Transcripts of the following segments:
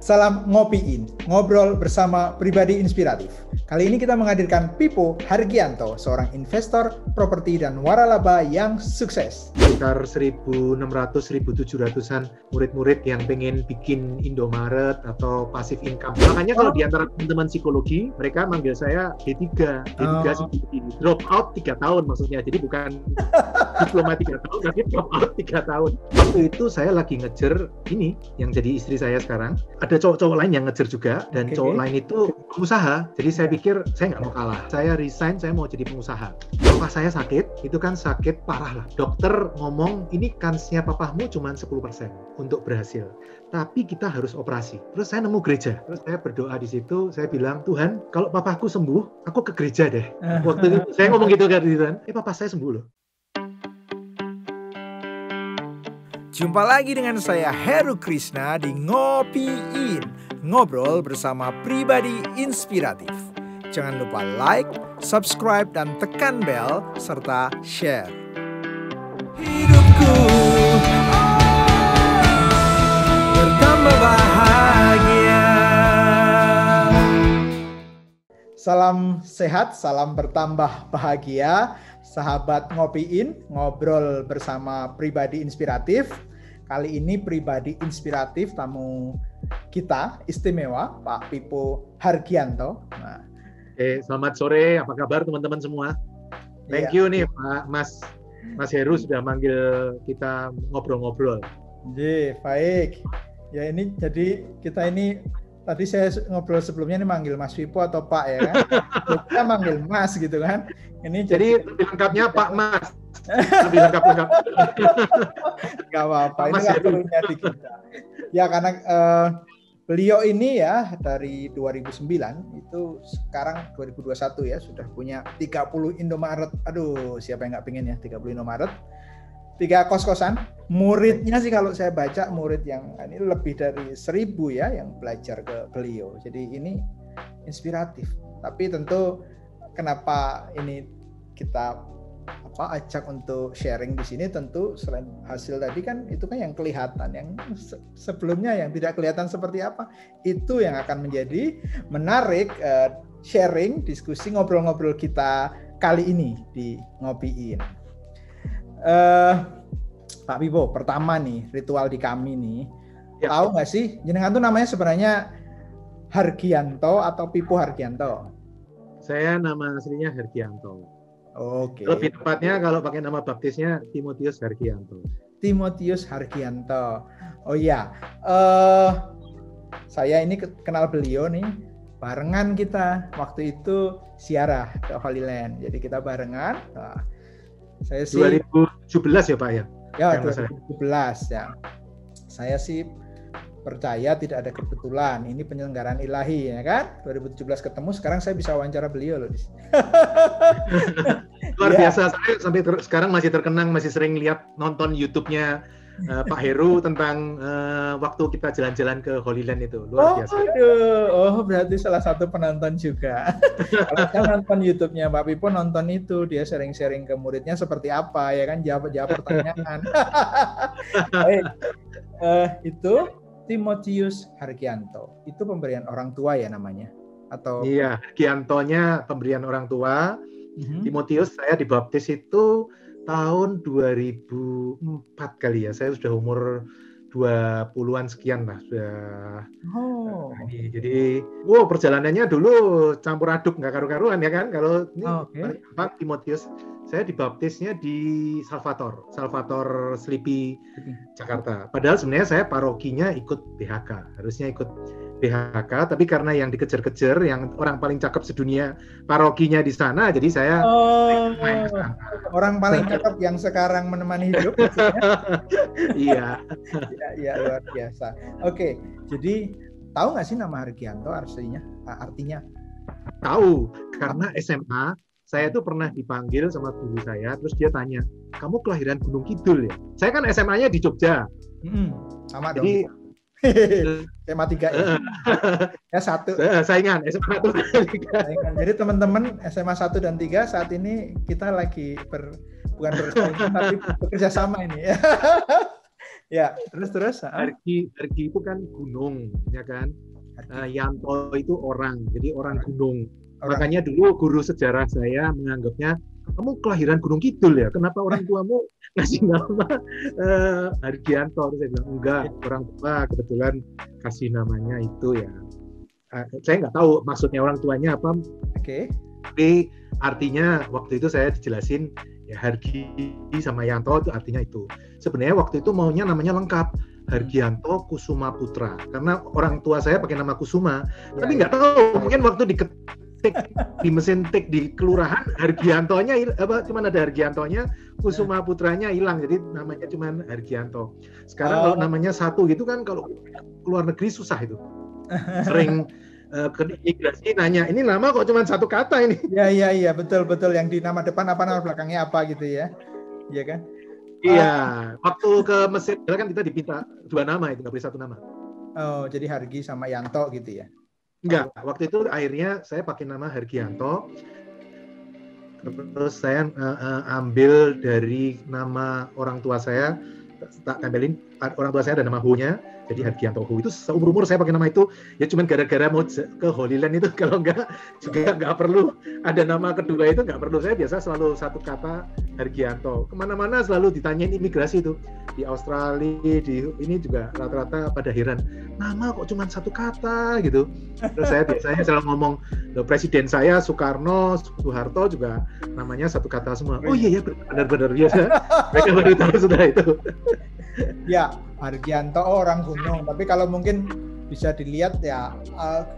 Salam ngopiin, ngobrol bersama pribadi inspiratif. Kali ini kita menghadirkan Pippo Hargianto, seorang investor, properti, dan waralaba yang sukses. Sekitar 1.600-1.700-an murid-murid yang pengen bikin Indomaret atau passive income. Makanya kalau di antara teman-teman psikologi, mereka manggil saya D3 psikologi. Drop out 3 tahun maksudnya. Jadi bukan diploma 3 tahun, tapi drop out 3 tahun. Waktu itu saya lagi ngejar ini, yang jadi istri saya sekarang. Ada cowok-cowok lain yang ngejar juga, dan cowok lain itu pengusaha. Jadi saya pikir saya nggak mau kalah. Saya resign, saya mau jadi pengusaha. Papa saya sakit, itu kan sakit parah lah. Dokter ngomong, ini kansnya papahmu cuma 10% untuk berhasil. Tapi kita harus operasi. Terus saya nemu gereja. Terus saya berdoa di situ, saya bilang, Tuhan, kalau papaku sembuh, aku ke gereja deh. Waktu itu saya ngomong gitu kan, papa saya sembuh loh. Jumpa lagi dengan saya Heru Krishna di Ngopiin, ngobrol bersama pribadi inspiratif. Jangan lupa like, subscribe, dan tekan bel, serta share. Hidupku bertambah bahagia. Salam sehat, salam bertambah bahagia. Sahabat Ngopiin, ngobrol bersama pribadi inspiratif. Kali ini pribadi inspiratif tamu kita istimewa, Pak Pippo Hargianto. Nah. Selamat sore, apa kabar teman-teman semua? Thank you nih Pak Mas Heru sudah manggil kita ngobrol-ngobrol. Baik. Ya ini jadi kita ini tadi saya ngobrol sebelumnya ini manggil Mas Pippo atau Pak ya kan? Kita manggil Mas gitu kan? Ini jadi lebih lengkapnya Pak Mas. Lebih lengkap. Gak apa-apa, ini waktunya di kita. Ya karena beliau ini ya dari 2009 itu sekarang 2021 ya sudah punya 30 Indomaret. Aduh, siapa yang nggak pengen ya 30 Indomaret. 3 kos-kosan. Muridnya sih kalau saya baca murid yang ini lebih dari 1.000 ya yang belajar ke beliau. Jadi ini inspiratif. Tapi tentu kenapa ini kita ajak untuk sharing di sini, tentu selain hasil tadi kan itu kan yang kelihatan, yang sebelumnya yang tidak kelihatan seperti apa, itu yang akan menjadi menarik sharing, diskusi, ngobrol-ngobrol kita kali ini di Ngopiin. Pak Pippo, pertama nih ritual di kami nih, tahu nggak sih jenengan tuh namanya sebenarnya Hargianto atau Pippo Hargianto? Saya nama aslinya Hargianto. Oke. Lebih tepatnya kalau pakai nama baptisnya Timotius Hargianto. Timotius Hargianto. Oh iya, saya ini kenal beliau nih, barengan kita waktu itu ziarah ke Holy Land. Jadi kita barengan. Nah, saya sih 2017 ya Pak ya? Ya 2017 ya. Saya sih percaya tidak ada kebetulan, ini penyelenggaraan ilahi ya kan. 2017 ketemu, sekarang saya bisa wawancara beliau loh. Luar biasa, saya sampai sekarang masih terkenang, masih sering lihat nonton YouTube-nya Pak Heru tentang waktu kita jalan-jalan ke Holy Land itu. Luar biasa. Berarti salah satu penonton juga. Kalau saya nonton YouTube-nya Pak Pippo, nonton itu dia sharing-sharing ke muridnya seperti apa ya kan, jawab pertanyaan. Baik. Itu Timotius Hargianto. Itu pemberian orang tua ya namanya? Atau Iya, Hargiantonya pemberian orang tua. Timotius saya dibaptis itu tahun 2004 kali ya. Saya sudah umur 20-an sekian lah sudah. Jadi perjalanannya dulu campur aduk, nggak karu-karuan ya kan. Kalau ini Pak Timotius, saya dibaptisnya di Salvator Sleepy Jakarta. Padahal sebenarnya saya parokinya ikut BHK, harusnya ikut BHK, tapi karena yang dikejar-kejar, yang orang paling cakep sedunia parokinya di sana, jadi saya orang paling cakep yang sekarang menemani hidup. Iya. Ya, luar biasa. Oke, jadi tahu nggak sih nama Hargianto artinya? Tahu, karena SMA saya tuh pernah dipanggil sama guru saya, terus dia tanya, kamu kelahiran Gunung Kidul ya? Saya kan SMA-nya di Jogja. Sama dong. Jadi SMA 3 ya? Ya 1. Saingan SMA 1 dan 3. Jadi teman-teman SMA 1 dan 3 saat ini kita lagi bukan bersaing tapi bekerja sama ini. Ya, terus. Hargi itu kan gunung, ya kan. Yanto itu orang, jadi orang gunung. Makanya dulu guru sejarah saya menganggapnya, kamu kelahiran Gunung Kidul ya, kenapa orang tuamu ngasih nama Hargianto? Terus saya bilang, enggak, orang tua kebetulan kasih namanya itu ya. Saya nggak tahu maksudnya orang tuanya apa. Oke. Tapi artinya waktu itu saya dijelasin, ya Hargi sama Yanto itu artinya itu. Sebenarnya waktu itu maunya namanya lengkap, Hargianto Kusuma Putra, karena orang tua saya pakai nama Kusuma, tapi nggak tahu, mungkin waktu diketik di mesin tik di kelurahan Hargiantonya cuman ada Hargiantonya, Kusuma Putranya hilang, jadi namanya cuman Hargianto. Sekarang kalau namanya satu gitu kan, kalau keluar negeri susah itu, sering ke imigrasi nanya, ini nama kok cuma satu kata ini. Iya, betul yang di nama depan apa, nama belakangnya apa gitu ya, iya kan? Iya, waktu ke Mesir kan kita dipinta 2 nama, itu nggak boleh 1 nama. Oh, jadi Hargi sama Yanto gitu ya? Enggak, waktu itu akhirnya saya pakai nama Hargianto. Terus saya ambil dari nama orang tua saya, tak tempelin, orang tua saya ada nama Hu-nya, jadi Hargianto Hu. Itu seumur-umur saya pakai nama itu, ya cuman gara-gara mau ke Holy Land itu, kalau enggak juga nggak perlu ada nama kedua itu, nggak perlu. Saya biasa selalu satu kata Hargianto. Kemana-mana selalu ditanyain imigrasi itu, di Australia, di ini juga rata-rata pada heran, nama kok cuma satu kata gitu. Terus saya biasanya selalu ngomong, presiden saya Soekarno, Soeharto juga namanya satu kata semua. Oh iya benar-benar biasa. Mereka baru tahu sudah itu. Ya, Hargianto orang gunung, tapi kalau mungkin bisa dilihat ya,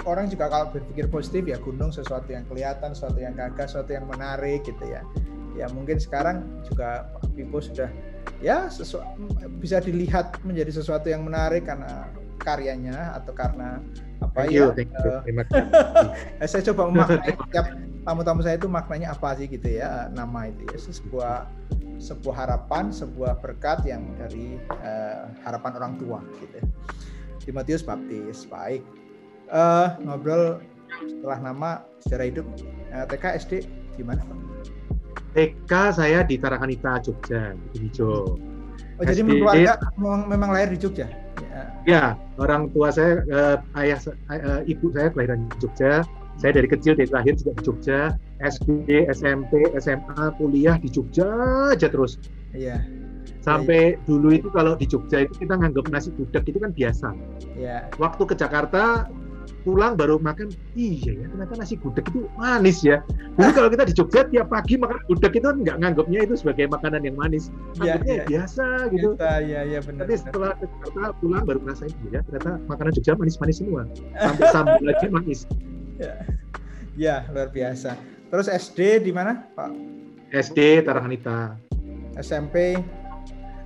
orang juga kalau berpikir positif ya, gunung sesuatu yang kelihatan, sesuatu yang gagah, sesuatu yang menarik gitu ya. Ya mungkin sekarang juga Pak Pipo sudah ya bisa dilihat menjadi sesuatu yang menarik karena karyanya atau karena apa. Thank you. Terima kasih. Saya coba memaknai setiap tamu-tamu saya itu maknanya apa sih gitu ya, nama itu ya, sebuah harapan, sebuah berkat yang dari harapan orang tua gitu. Timotius Baptis, baik. Ngobrol setelah nama, sejarah hidup, TK, SD gimana Pak? TK saya di Tarakanita, Jogja, di Hijau. Oh, jadi keluarga memang lahir di Jogja? Ya, orang tua saya, ibu saya kelahiran di Jogja. Saya dari kecil, dari lahir juga di Jogja. SD, SMP, SMA, kuliah di Jogja aja terus. Iya. Sampai dulu itu kalau di Jogja itu kita nganggap nasi gudeg itu kan biasa. Iya. Waktu ke Jakarta, pulang baru makan, iya ya ternyata nasi gudeg itu manis ya. Dulu kalau kita di Jogja tiap pagi makan gudeg itu nggak nganggapnya itu sebagai makanan yang manis, anggapnya biasa gitu. Iya benar. Tapi setelah ke Jakarta pulang baru ngerasain, ya ternyata makanan Jogja manis-manis semua, sampai sambal aja manis. Ya luar biasa. Terus SD di mana Pak? SD Tarakanita. SMP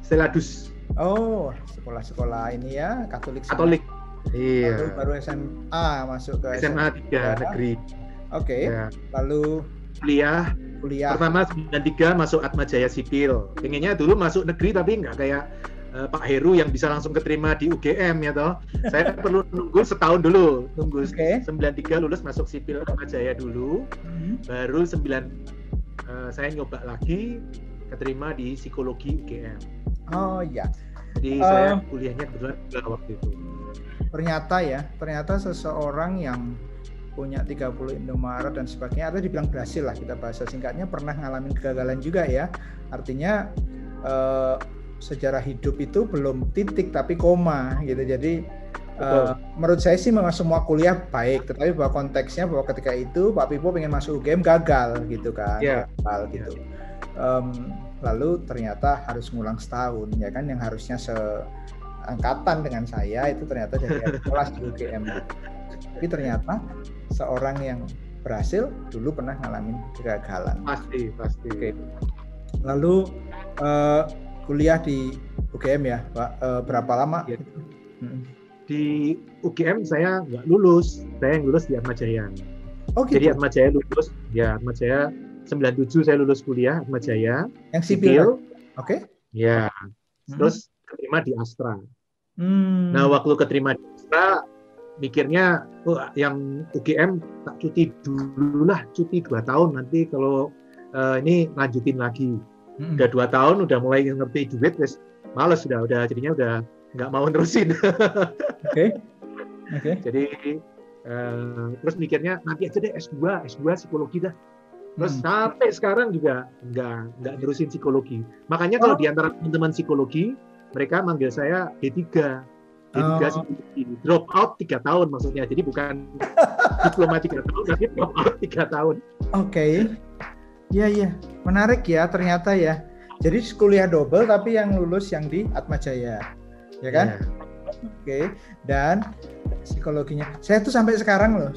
Seladus. Oh, sekolah-sekolah ini ya, Katolik. Iya. Baru SMA masuk ke SMA 3 negeri. Oke. Ya. Lalu kuliah. Pertama 93 masuk Atmajaya Sipil. Pengennya dulu masuk negeri tapi nggak kayak Pak Heru yang bisa langsung keterima di UGM ya toh. Saya perlu nunggu setahun dulu. Nunggu 93 lulus masuk Sipil Atmajaya dulu. Baru saya nyoba lagi keterima di psikologi UGM. Oh iya. Jadi saya kuliahnya kebetulan waktu itu. Ternyata seseorang yang punya 30 Indomaret dan sebagainya, atau dibilang berhasil lah kita bahasa singkatnya, pernah ngalamin kegagalan juga ya. Artinya sejarah hidup itu belum titik tapi koma gitu. Jadi menurut saya sih memang semua kuliah baik, tetapi bahwa konteksnya bahwa ketika itu Pak Pipo pengen masuk UGM gagal gitu kan. Gagal gitu. Lalu ternyata harus ngulang setahun ya kan, yang harusnya seangkatan dengan saya itu ternyata jadi kelas di UGM. Tapi ternyata seorang yang berhasil dulu pernah ngalamin kegagalan. Pasti. Oke. Lalu kuliah di UGM ya Pak, berapa lama? Ya. Di UGM saya nggak lulus, saya yang lulus di Atmajaya. Oh gitu? Jadi Atmajaya lulus, ya Atmajaya 97 saya lulus kuliah Atmajaya. Yang sipil? Oke. Ya, terus keterima di Astra. Nah, waktu keterima di Astra, mikirnya, yang UGM tak cuti dulu lah, cuti 2 tahun, nanti kalau ini lanjutin lagi. Udah 2 tahun, udah mulai ngerti duit, males udah jadinya udah nggak mau nerusin. Oke. Jadi terus mikirnya nanti aja deh S2 psikologi dah. Terus sampai sekarang juga nggak nerusin psikologi. Makanya kalau di antara teman-teman psikologi, mereka manggil saya D3 psikologi. Drop out 3 tahun maksudnya. Jadi bukan diploma 3 tahun, tapi drop out 3 tahun. Oke. Iya. Menarik ya ternyata ya. Jadi kuliah double tapi yang lulus yang di Atmajaya. Ya kan? Yeah. Oke. Dan psikologinya. Saya tuh sampai sekarang loh,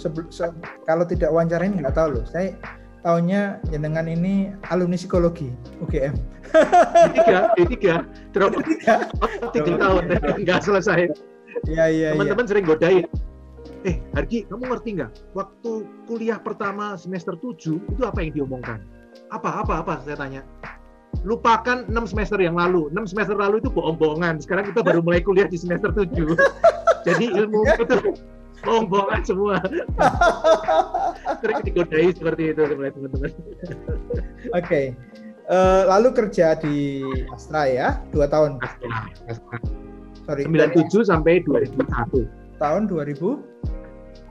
kalau tidak wawancarain nggak tahu loh. Saya tahunnya jenengan ini alumni psikologi UGM. D3 drop 3 tahun nggak selesai. Iya. Teman-teman sering godain. Hargi, kamu ngerti nggak? Waktu kuliah pertama semester 7 itu apa yang diomongkan? Apa? Saya tanya. Lupakan 6 semester yang lalu. 6 semester lalu itu bohong-bohongan. Sekarang kita baru mulai kuliah di semester 7. Jadi ilmu itu bohong-bohongan semua. Sering digodai seperti itu teman-teman. Oke. Lalu kerja di Astra ya, 2 tahun. Astra. Sorry. 97 sampai 2001. Tahun 2000?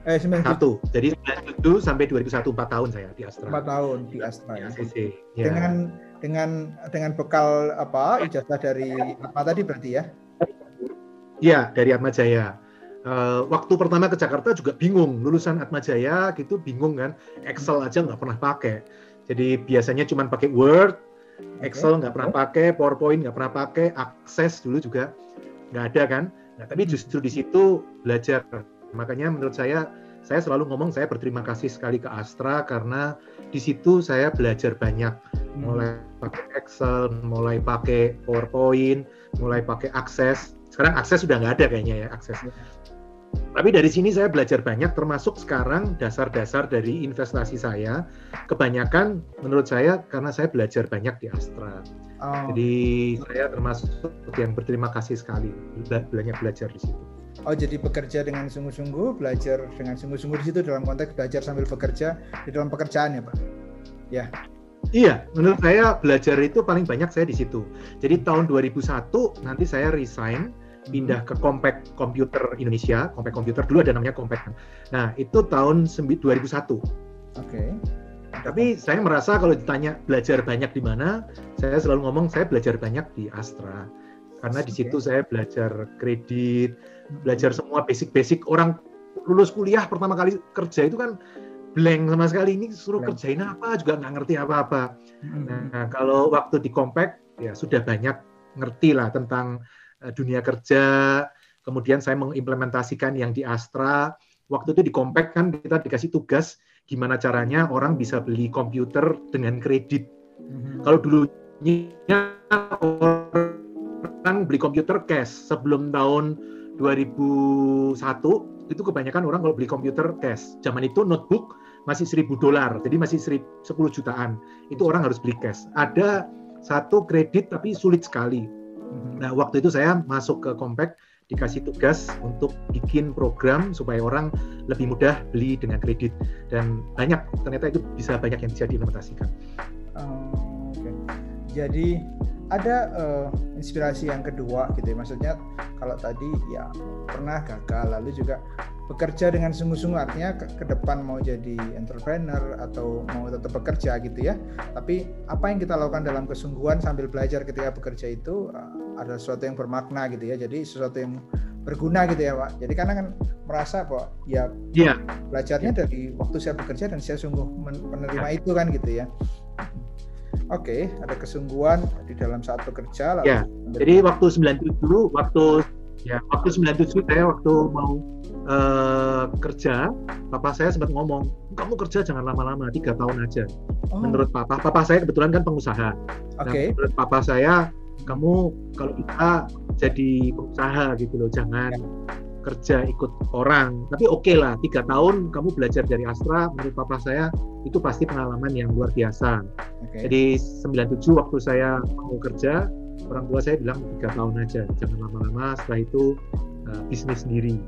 91. Jadi 97 sampai 2001 4 tahun saya di Astra. 4 tahun di Astra ya. Ya. Dengan bekal apa? Ijazah dari apa tadi berarti ya? Iya, dari Atmajaya. Waktu pertama ke Jakarta juga bingung, lulusan Atmajaya gitu bingung kan, Excel aja nggak pernah pakai. Jadi biasanya cuma pakai Word, Excel nggak pernah pakai, PowerPoint nggak pernah pakai, Access dulu juga nggak ada kan. Nah, tapi justru di situ belajar. Makanya menurut saya selalu ngomong saya berterima kasih sekali ke Astra karena di situ saya belajar banyak, mulai pakai Excel, mulai pakai PowerPoint, mulai pakai Access. Sekarang Access sudah nggak ada kayaknya ya Access. Tapi dari sini saya belajar banyak, termasuk sekarang dasar-dasar dari investasi saya. Kebanyakan menurut saya karena saya belajar banyak di Astra. Jadi saya termasuk yang berterima kasih sekali banyak belajar di situ. Jadi bekerja dengan sungguh-sungguh, belajar dengan sungguh-sungguh di situ dalam konteks belajar sambil bekerja di dalam pekerjaan ya Pak? Ya. Iya, menurut saya belajar itu paling banyak saya di situ. Jadi tahun 2001 nanti saya resign, pindah ke Compact Computer Indonesia. Compact Computer dulu ada namanya Compact. Nah, itu tahun 2001. Oke. Tapi saya merasa kalau ditanya belajar banyak di mana, saya selalu ngomong saya belajar banyak di Astra. Karena di situ saya belajar kredit, belajar semua basic-basic. Orang lulus kuliah pertama kali kerja itu kan blank sama sekali, ini suruh kerjain apa juga nggak ngerti apa-apa. Nah, kalau waktu di Compact ya sudah banyak ngerti lah tentang dunia kerja. Kemudian saya mengimplementasikan yang di Astra. Waktu itu di Compact kan kita dikasih tugas gimana caranya orang bisa beli komputer dengan kredit. Kalau dulunya orang beli komputer cash sebelum tahun 2001 itu kebanyakan orang kalau beli komputer cash. Zaman itu notebook masih $1.000, jadi masih 10 jutaan. Itu orang harus beli cash. Ada satu kredit tapi sulit sekali. Nah, waktu itu saya masuk ke Compact, dikasih tugas untuk bikin program supaya orang lebih mudah beli dengan kredit. Dan ternyata itu banyak yang bisa diimplementasikan. Okay. Jadi ada inspirasi yang kedua gitu ya, maksudnya kalau tadi ya pernah gagal lalu juga bekerja dengan sungguh-sungguh, artinya ke depan mau jadi entrepreneur atau mau tetap bekerja gitu ya, tapi apa yang kita lakukan dalam kesungguhan sambil belajar ketika bekerja itu ada sesuatu yang bermakna gitu ya, jadi sesuatu yang berguna gitu ya Pak. Jadi karena kan merasa bahwa ya belajarnya dari waktu saya bekerja dan saya sungguh menerima itu kan gitu ya. Oke, ada kesungguhan di dalam saat bekerja. Ya, jadi waktu 97 saya waktu mau kerja, papa saya sempat ngomong, kamu kerja jangan lama-lama, 3 tahun aja. Menurut papa saya kebetulan kan pengusaha. Nah, menurut papa saya, kamu kalau bisa jadi pengusaha gitu loh, jangan kerja ikut orang. Tapi oke lah, 3 tahun kamu belajar dari Astra, menurut papa saya itu pasti pengalaman yang luar biasa. Jadi 97 waktu saya mau kerja, orang tua saya bilang 3 tahun aja, jangan lama-lama, setelah itu bisnis sendiri.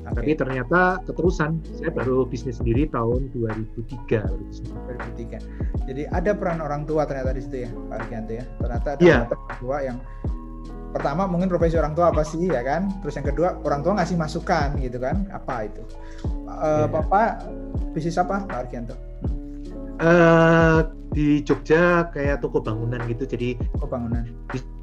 Tapi ternyata keterusan, saya baru bisnis sendiri tahun 2003. Jadi ada peran orang tua ternyata di situ ya, Pak Argianto ya. Ternyata ada orang tua yang pertama mungkin profesi orang tua apa sih ya kan, terus yang kedua orang tua ngasih masukan gitu kan, apa itu. Bapak bisnis apa Pak Argianto? Di Jogja kayak toko bangunan gitu, jadi bangunan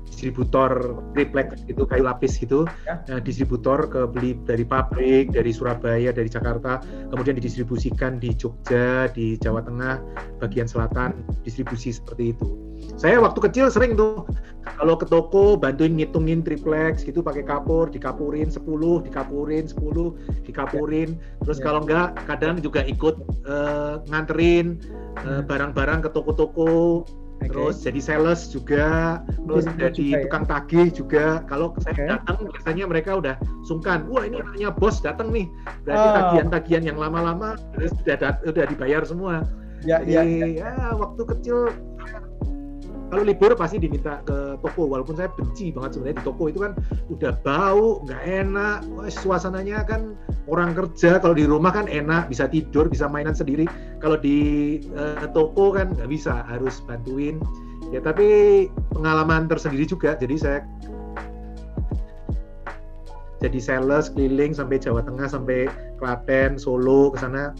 distributor triplex gitu, kayu lapis gitu ya. Distributor beli dari pabrik, dari Surabaya, dari Jakarta, kemudian didistribusikan di Jogja, di Jawa Tengah, bagian selatan, distribusi seperti itu. Saya waktu kecil sering tuh kalau ke toko bantuin ngitungin triplex gitu, pakai kapur, dikapurin 10, dikapurin. Terus kalau enggak kadang juga ikut nganterin barang-barang ke toko-toko. Terus jadi sales juga, terus jadi tukang tagih juga. Kalau saya datang biasanya mereka udah sungkan, wah ini anaknya bos datang nih, berarti tagihan-tagihan yang lama-lama udah dibayar semua. Ya waktu kecil kalau libur pasti diminta ke toko, walaupun saya benci banget sebenarnya di toko itu kan udah bau, nggak enak. Wah, suasananya kan orang kerja, kalau di rumah kan enak, bisa tidur, bisa mainan sendiri. Kalau di toko kan nggak bisa, harus bantuin. Ya tapi pengalaman tersendiri juga, jadi saya jadi sales keliling sampai Jawa Tengah, sampai Klaten, Solo, ke sana.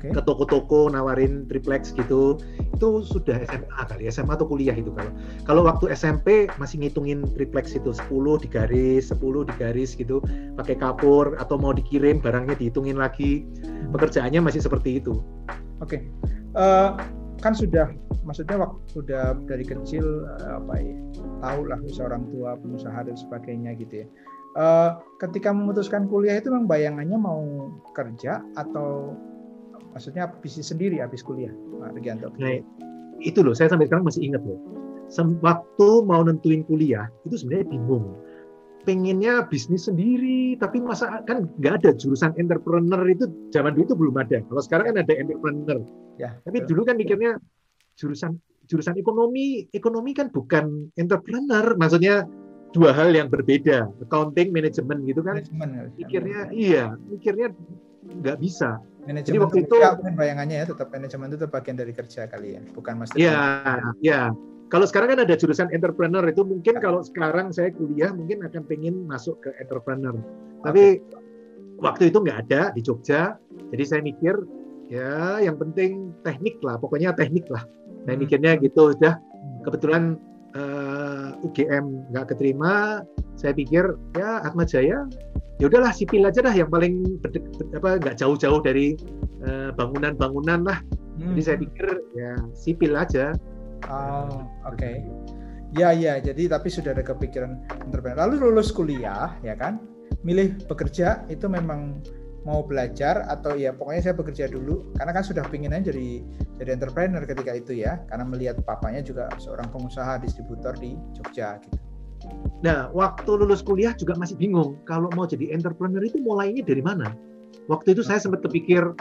Ke toko-toko nawarin triplex gitu. Itu sudah SMA kali, SMA atau kuliah itu. Kalau waktu SMP masih ngitungin triplex itu 10 digaris gitu, pakai kapur, atau mau dikirim barangnya dihitungin lagi. Pekerjaannya masih seperti itu. Kan sudah, maksudnya waktu sudah dari kecil tahu lah seorang tua pengusaha dan sebagainya gitu ya. Ketika memutuskan kuliah itu memang bayangannya mau kerja atau maksudnya bisnis sendiri habis kuliah, Pak Argianto? Nah, itu loh, saya sampai sekarang masih ingat loh. Waktu mau nentuin kuliah, itu sebenarnya bingung. Pengennya bisnis sendiri, tapi masa kan nggak ada jurusan entrepreneur itu, zaman dulu itu belum ada. Kalau sekarang kan ada entrepreneur. Ya, tapi dulu kan mikirnya jurusan ekonomi kan bukan entrepreneur, maksudnya dua hal yang berbeda, accounting, manajemen gitu kan. Mikirnya nggak bisa. Manajemen. Jadi waktu itu bayangannya ya tetap manajemen itu bagian dari kerja kali ya, bukan master. Iya. Kalau sekarang kan ada jurusan entrepreneur itu, mungkin kalau sekarang saya kuliah mungkin akan pengen masuk ke entrepreneur. Tapi waktu itu nggak ada di Jogja, jadi saya mikir ya yang penting teknik lah, pokoknya teknik lah. Saya mikirnya gitu, udah kebetulan UGM nggak keterima, saya pikir ya Atma Jaya, ya udahlah sipil aja dah, yang paling nggak jauh-jauh dari bangunan-bangunan lah. Jadi saya pikir ya sipil aja. Ya, jadi tapi sudah ada kepikiran entrepreneur. Lalu lulus kuliah ya kan, milih bekerja itu memang mau belajar atau ya pokoknya saya bekerja dulu, karena kan sudah pinginnya jadi entrepreneur ketika itu ya, karena melihat papanya juga seorang pengusaha distributor di Jogja gitu. Nah, waktu lulus kuliah juga masih bingung kalau mau jadi entrepreneur itu mulainya dari mana. Waktu itu saya sempat kepikir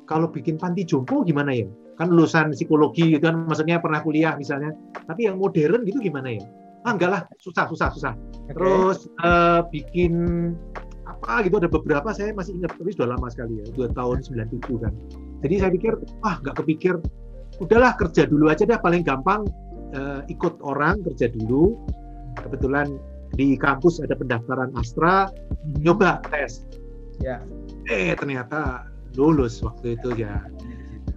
kalau bikin panti jompo gimana ya? Kan lulusan psikologi gitu kan, maksudnya pernah kuliah misalnya. Tapi yang modern gitu gimana ya? Enggak lah, susah. Terus bikin apa gitu, ada beberapa saya masih ingat, tapi sudah lama sekali ya, 2 tahun 97 kan. Jadi saya pikir, nggak kepikir, udahlah kerja dulu aja dah, paling gampang. Ikut orang kerja dulu. Kebetulan di kampus ada pendaftaran Astra, nyoba tes. Ya. Ternyata lulus waktu itu ya.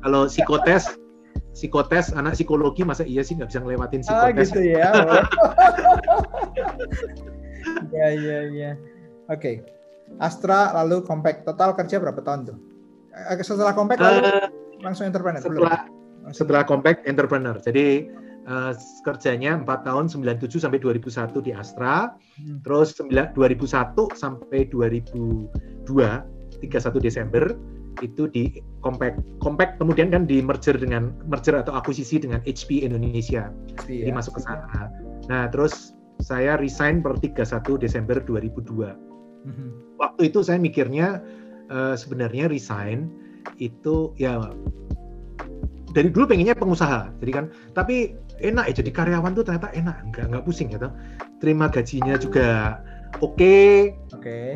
Kalau psikotes anak psikologi masa iya sih nggak bisa ngelewatin psikotes. Gitu ya. Ya. Oke. Astra lalu Compact, total kerja berapa tahun tuh? Setelah Compact lalu langsung entrepreneur. Setelah Compact entrepreneur. Jadi kerjanya 4 tahun 97 sampai 2001 di Astra, terus 2001 sampai 2002 31 Desember itu di Compact kemudian kan di merger atau akuisisi dengan HP Indonesia. Jadi masuk ke sana. Nah, terus saya resign per 31 Desember 2002. Waktu itu saya mikirnya sebenarnya resign itu ya dari dulu pengennya pengusaha, jadi kan, tapi enak ya jadi karyawan tuh, ternyata enak, nggak pusing ya, terima gajinya juga oke.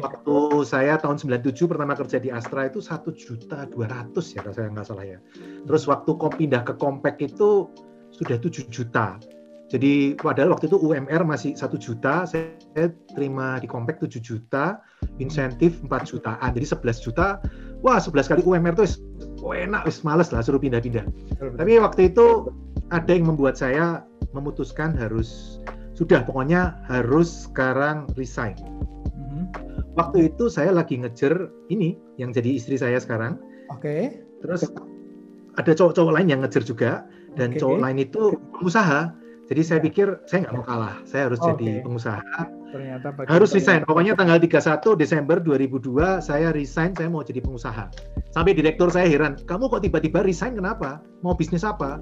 Waktu saya tahun 97 pertama kerja di Astra itu 1.200.000 ya kalau saya nggak salah ya. Terus waktu pindah ke Compact itu sudah 7 juta. Jadi padahal waktu itu UMR masih 1 juta, saya terima di Compact 7 juta, insentif 4 jutaan, jadi 11 juta. Wah, 11 kali UMR itu enak, males lah suruh pindah-pindah. Tapi waktu itu ada yang membuat saya memutuskan pokoknya harus sekarang resign. Waktu itu saya lagi ngejar ini yang jadi istri saya sekarang. Oke. Terus ada cowok-cowok lain yang ngejar juga, dan cowok lain itu pengusaha. Jadi saya pikir saya nggak mau kalah, saya harus jadi pengusaha. Ternyata harus resign. Pokoknya tanggal 31 Desember 2002 saya resign, saya mau jadi pengusaha. Sampai direktur saya heran, kamu kok tiba-tiba resign, kenapa? Mau bisnis apa?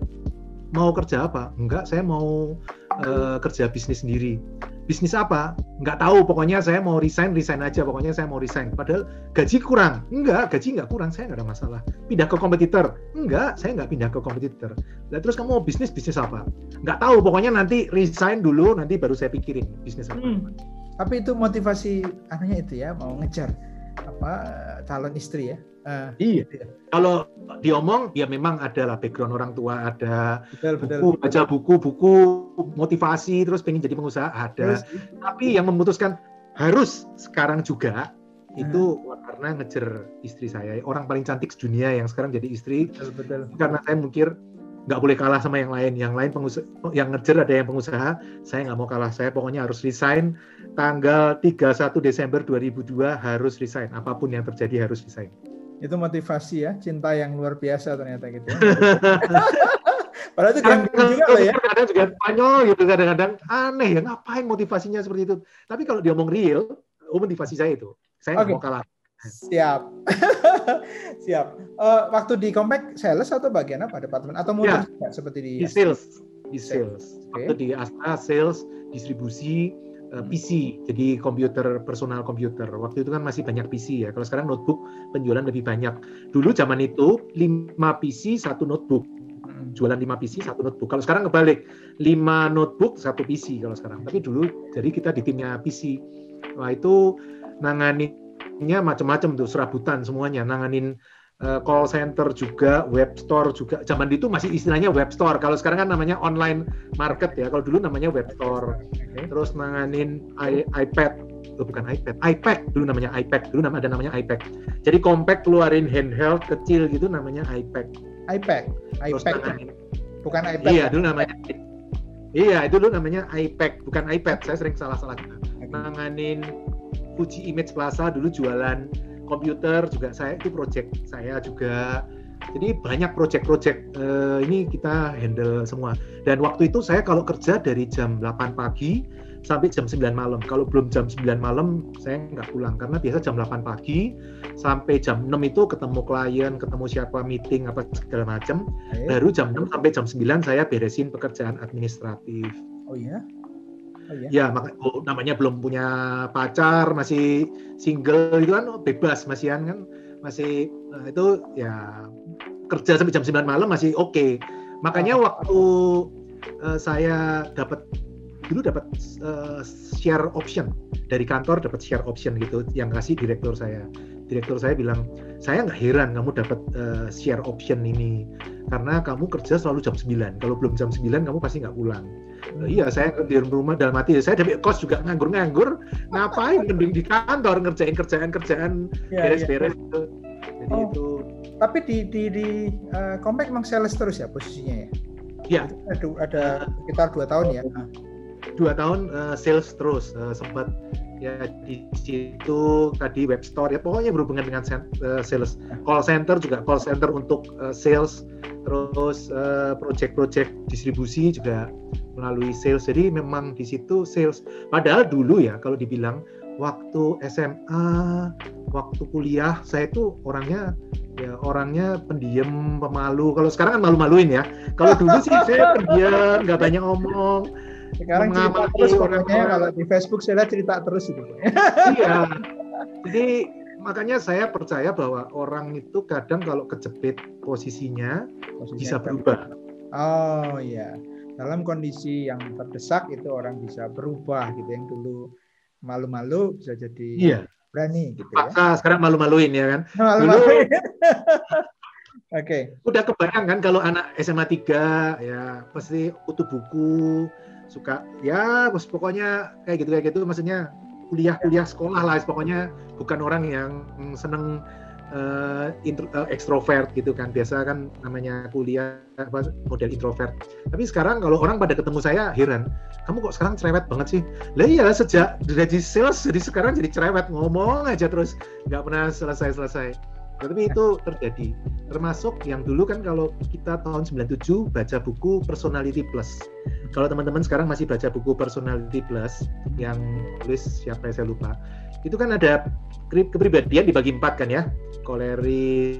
Mau kerja apa? Enggak, saya mau kerja bisnis sendiri. Bisnis apa? Nggak tahu, pokoknya saya mau resign aja, pokoknya saya mau resign. Padahal gaji kurang. Enggak, gaji nggak kurang, saya nggak ada masalah. Pindah ke kompetitor? Enggak, saya nggak pindah ke kompetitor. Nah, terus kamu mau bisnis apa? Nggak tahu, pokoknya nanti resign dulu, nanti baru saya pikirin bisnis apa. Tapi itu motivasi anunya itu ya, mau ngejar calon istri ya. Iya. Kalau diomong ya memang ada lah background orang tua, ada betul. baca buku motivasi, terus pengen jadi pengusaha ada. Tapi yang memutuskan harus sekarang juga itu karena ngejar istri saya, orang paling cantik sedunia yang sekarang jadi istri. Betul. Karena saya mikir nggak boleh kalah sama yang lain. Yang lain pengusaha, yang ngejar ada yang pengusaha, saya nggak mau kalah. Saya pokoknya harus resign. Tanggal 31 Desember 2002 harus resign. Apapun yang terjadi harus resign. Itu motivasi ya, cinta yang luar biasa ternyata gitu. Padahal itu gambling juga loh ya. Kadang juga Spanyol gitu, kadang-kadang aneh ya, ngapain motivasinya seperti itu. Tapi kalau dia ngomong real, motivasi saya itu. Saya nggak mau kalah. Siap. Waktu di Compact sales atau bagian apa? Departemen atau motor juga seperti di sales. Waktu di Astra sales, distribusi, PC, jadi personal komputer. Waktu itu kan masih banyak PC ya. Kalau sekarang notebook penjualan lebih banyak. Dulu zaman itu 5 PC 1 notebook. Jualan 5 PC 1 notebook. Kalau sekarang kebalik, 5 notebook 1 PC kalau sekarang. Tapi dulu jadi kita di timnya PC. Wah, itu nanganinnya macam-macam tuh, serabutan semuanya. Nanganin call center juga, web store juga. Zaman itu masih istilahnya web store. Kalau sekarang kan namanya online market ya. Kalau dulu namanya web store. Terus nanganin iPad. Bukan iPad dulu namanya iPad. Dulu ada namanya iPad. Jadi Compact keluarin handheld kecil gitu namanya iPad. Bukan iPad. Iya, dulu namanya. Iya, itu dulu namanya iPad, bukan iPad. Saya sering salah-salah. Nanganin Fuji Image Plaza dulu jualan komputer juga, saya itu project saya juga. Jadi banyak project-project ini kita handle semua. Dan waktu itu saya kalau kerja dari jam 8 pagi sampai jam 9 malam. Kalau belum jam 9 malam saya nggak pulang, karena biasa jam 8 pagi sampai jam 6 itu ketemu klien, ketemu siapa, meeting apa segala macam. Baru jam 6 sampai jam 9 saya beresin pekerjaan administratif. Oh iya? Ya, namanya belum punya pacar, masih single itu kan bebas, masih itu ya kerja sampai jam 9 malam masih oke. Makanya waktu saya dapat share option dari kantor, dapat share option gitu yang kasih direktur saya. Direktur saya bilang, saya nggak heran kamu dapat share option ini karena kamu kerja selalu jam 9. Kalau belum jam 9 kamu pasti nggak pulang. Iya, saya di rumah dalam hati saya dapat kos juga nganggur, ngapain mending di kantor ngerjain kerjaan beres-beres gitu. Jadi itu. Tapi di Compact memang sales terus ya posisinya ya? Iya. Ada sekitar 2 tahun ya? 2 tahun sales terus, sempat ya di situ tadi web store ya, pokoknya berhubungan dengan sales. Call center juga, call center untuk sales, terus project-project distribusi juga melalui sales. Jadi memang di situ sales. Padahal dulu ya kalau dibilang waktu SMA, waktu kuliah saya itu orangnya pendiam, pemalu. Kalau sekarang kan malu-maluin ya. Kalau dulu sih saya pendiam, nggak banyak ngomong. Sekarang cerita terus orangnya, kalau di Facebook saya lihat cerita terus itu. Iya. Jadi makanya saya percaya bahwa orang itu kadang kalau kejepit posisinya bisa berubah. Oh iya. Dalam kondisi yang terdesak itu orang bisa berubah gitu, yang dulu malu-malu bisa jadi berani gitu ya. Sekarang malu-maluin ya kan. Malu-maluin. Oke. Udah kebayang kan kalau anak SMA 3 ya pasti butuh buku, suka ya pokoknya kayak gitu maksudnya kuliah sekolah lah, pokoknya bukan orang yang seneng ekstrovert gitu kan, biasa kan namanya kuliah model introvert. Tapi sekarang kalau orang pada ketemu saya heran, kamu kok sekarang cerewet banget sih? Lah iya, sejak jadi sales jadi sekarang jadi cerewet, ngomong aja terus nggak pernah selesai. Tapi itu terjadi, termasuk yang dulu kan kalau kita tahun 97 baca buku Personality Plus. Kalau teman-teman sekarang masih baca buku Personality Plus yang tulis siapa saya lupa, itu kan ada kepribadian dibagi 4 kan ya, koleris,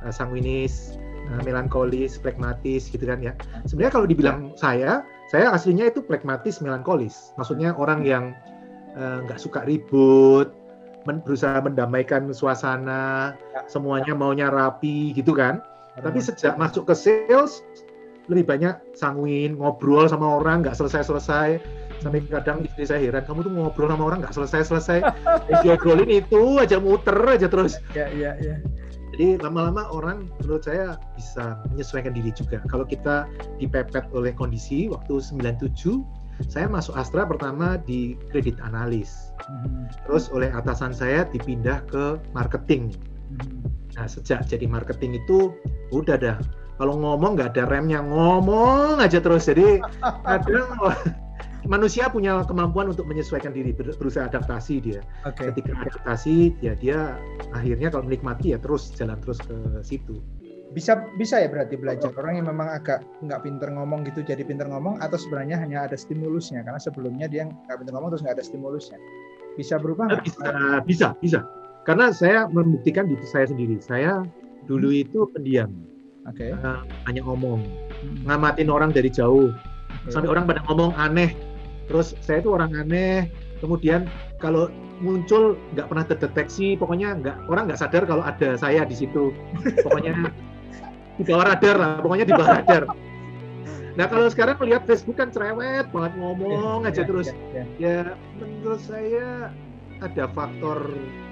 sanguinis, melankolis, pragmatis gitu kan ya. Sebenarnya kalau dibilang saya aslinya itu pragmatis melankolis, maksudnya orang yang nggak suka ribut, berusaha mendamaikan suasana, semuanya maunya rapi gitu kan. Tapi sejak masuk ke sales lebih banyak sanguin, ngobrol sama orang nggak selesai. Sampai kadang istri saya heran, kamu tuh ngobrol sama orang nggak selesai. Diobrolin itu aja, muter aja terus. Iya. Jadi lama-lama orang menurut saya bisa menyesuaikan diri juga. Kalau kita dipepet oleh kondisi, waktu 97 saya masuk Astra pertama di kredit analis. Terus oleh atasan saya dipindah ke marketing. Nah sejak jadi marketing itu udah dah, kalau ngomong nggak ada remnya, ngomong aja terus. Jadi kadang manusia punya kemampuan untuk menyesuaikan diri, berusaha adaptasi dia. Ketika adaptasi dia akhirnya kalau menikmati ya terus jalan terus ke situ. Bisa ya berarti belajar orang yang memang agak nggak pinter ngomong gitu jadi pinter ngomong, atau sebenarnya hanya ada stimulusnya karena sebelumnya dia nggak pinter ngomong terus nggak ada stimulusnya. Bisa berubah nggak? Bisa. Karena saya membuktikan diri saya sendiri. Saya dulu itu pendiam, banyak ngomong, ngamatin orang dari jauh, sampai orang pada ngomong aneh. Terus saya itu orang aneh. Kemudian kalau muncul nggak pernah terdeteksi, pokoknya orang nggak sadar kalau ada saya di situ. Pokoknya di bawah radar lah, pokoknya di bawah radar. Nah kalau sekarang melihat Facebook kan cerewet banget, ngomong aja terus. Ya menurut saya ada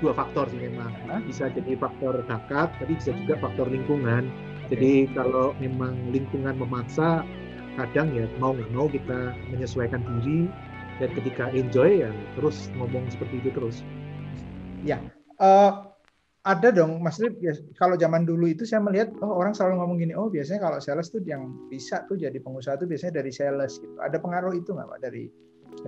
dua faktor sih memang. Bisa jadi faktor bakat, tapi bisa juga faktor lingkungan. Jadi kalau memang lingkungan memaksa, kadang ya mau nggak mau kita menyesuaikan diri, dan ketika enjoy ya terus ngomong seperti itu terus. Ya. Ada dong, maksudnya kalau zaman dulu itu saya melihat orang selalu ngomong gini, biasanya kalau sales tuh yang bisa tuh jadi pengusaha tuh biasanya dari sales gitu. Ada pengaruh itu nggak Pak dari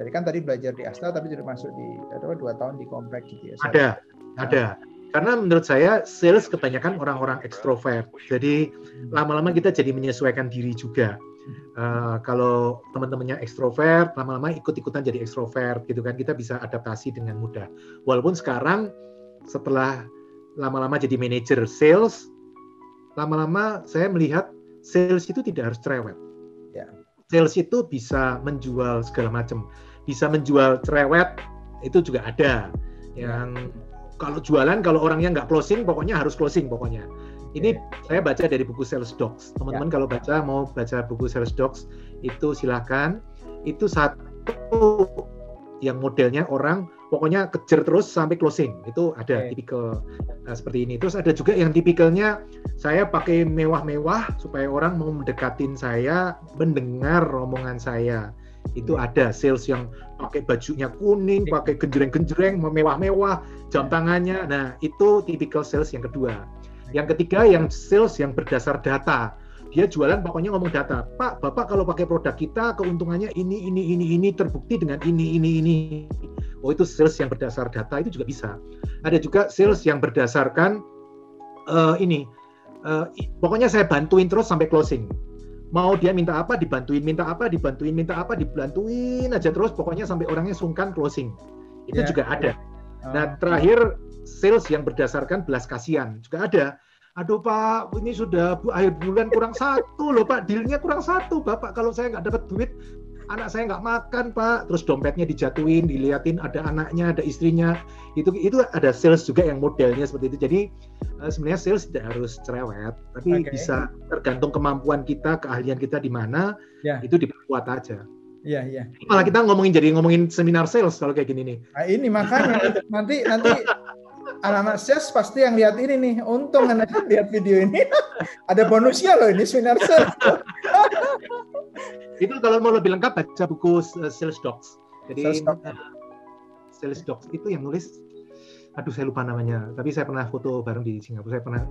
kan tadi belajar di Astra tapi jadi masuk di 2 tahun di Komplek gitu ya? Ada. Karena menurut saya sales kebanyakan orang-orang ekstrovert. Jadi lama-lama kita jadi menyesuaikan diri juga. Kalau teman-temannya ekstrovert, lama-lama ikut-ikutan jadi ekstrovert gitu kan, kita bisa adaptasi dengan mudah. Walaupun sekarang setelah lama-lama jadi manajer sales, lama-lama saya melihat sales itu tidak harus cerewet. Sales itu bisa menjual segala macam, bisa menjual cerewet itu juga ada. Yang kalau jualan, kalau orangnya nggak closing, pokoknya harus closing pokoknya. Ini saya baca dari buku Sales Docs. Teman-teman kalau mau baca buku Sales Docs itu silakan. Itu satu yang modelnya orang pokoknya kejar terus sampai closing, itu ada tipikal seperti ini. Terus ada juga yang tipikalnya saya pakai mewah-mewah supaya orang mau mendekatin saya, mendengar omongan saya. Itu ada sales yang pakai bajunya kuning, pakai genjreng-genjreng, mewah-mewah, jam tangannya. Nah itu tipikal sales yang kedua. Yang ketiga yang sales yang berdasar data. Dia jualan pokoknya ngomong data. Pak, Bapak kalau pakai produk kita keuntungannya ini terbukti dengan ini. Oh itu sales yang berdasar data, itu juga bisa. Ada juga sales yang berdasarkan pokoknya saya bantuin terus sampai closing. Mau dia minta apa dibantuin, minta apa dibantuin aja terus pokoknya sampai orangnya sungkan closing. Itu juga ada. Nah terakhir sales yang berdasarkan belas kasihan juga ada. Aduh Pak, ini sudah akhir bulan kurang 1 loh Pak, dealnya kurang 1 Bapak, kalau saya nggak dapat duit, anak saya nggak makan Pak, terus dompetnya dijatuhin, diliatin ada anaknya, ada istrinya, itu ada sales juga yang modelnya seperti itu. Jadi sebenarnya sales tidak harus cerewet, tapi bisa tergantung kemampuan kita, keahlian kita di mana, itu diperkuat aja. Iya. Malah kita ngomongin seminar sales kalau kayak gini nih. Nah, ini makanya nanti anak-anak sales pasti yang lihat ini nih, untung anak lihat video ini ada bonusnya loh ini seminar sales. Itu kalau mau lebih lengkap baca buku Sales Docs. Jadi Sales Docs itu yang nulis, aduh saya lupa namanya, tapi saya pernah foto bareng di Singapura. Saya pernah,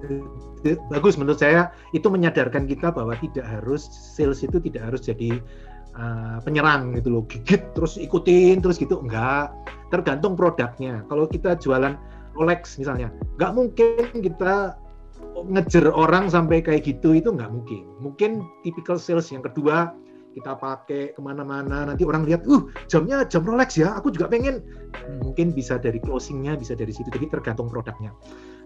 bagus menurut saya, itu menyadarkan kita bahwa sales itu tidak harus jadi penyerang gitu loh, gigit terus ikutin terus gitu, enggak. Tergantung produknya. Kalau kita jualan Rolex misalnya, nggak mungkin kita ngejar orang sampai kayak gitu, itu nggak mungkin. Mungkin typical sales yang kedua, kita pakai kemana-mana, nanti orang lihat, jamnya jam Rolex ya, aku juga pengen. Mungkin bisa dari closingnya, bisa dari situ. Jadi tergantung produknya.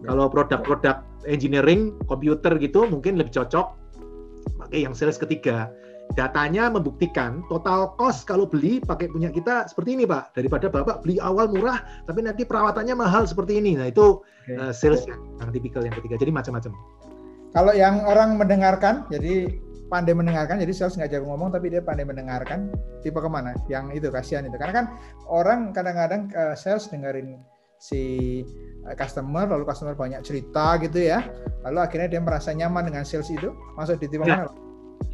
Kalau produk-produk engineering, komputer gitu, mungkin lebih cocok pakai yang sales ketiga. Datanya membuktikan total cost kalau beli pakai punya kita seperti ini Pak, daripada Bapak beli awal murah tapi nanti perawatannya mahal seperti ini. Nah itu sales yang tipikal yang ketiga. Jadi macam-macam. Kalau yang orang mendengarkan, jadi pandai mendengarkan, jadi sales nggak jago ngomong tapi dia pandai mendengarkan, tipe kemana? Yang itu kasihan itu, karena kan orang kadang-kadang sales dengerin si customer, lalu customer banyak cerita gitu ya, lalu akhirnya dia merasa nyaman dengan sales itu, masuk di tipe mana?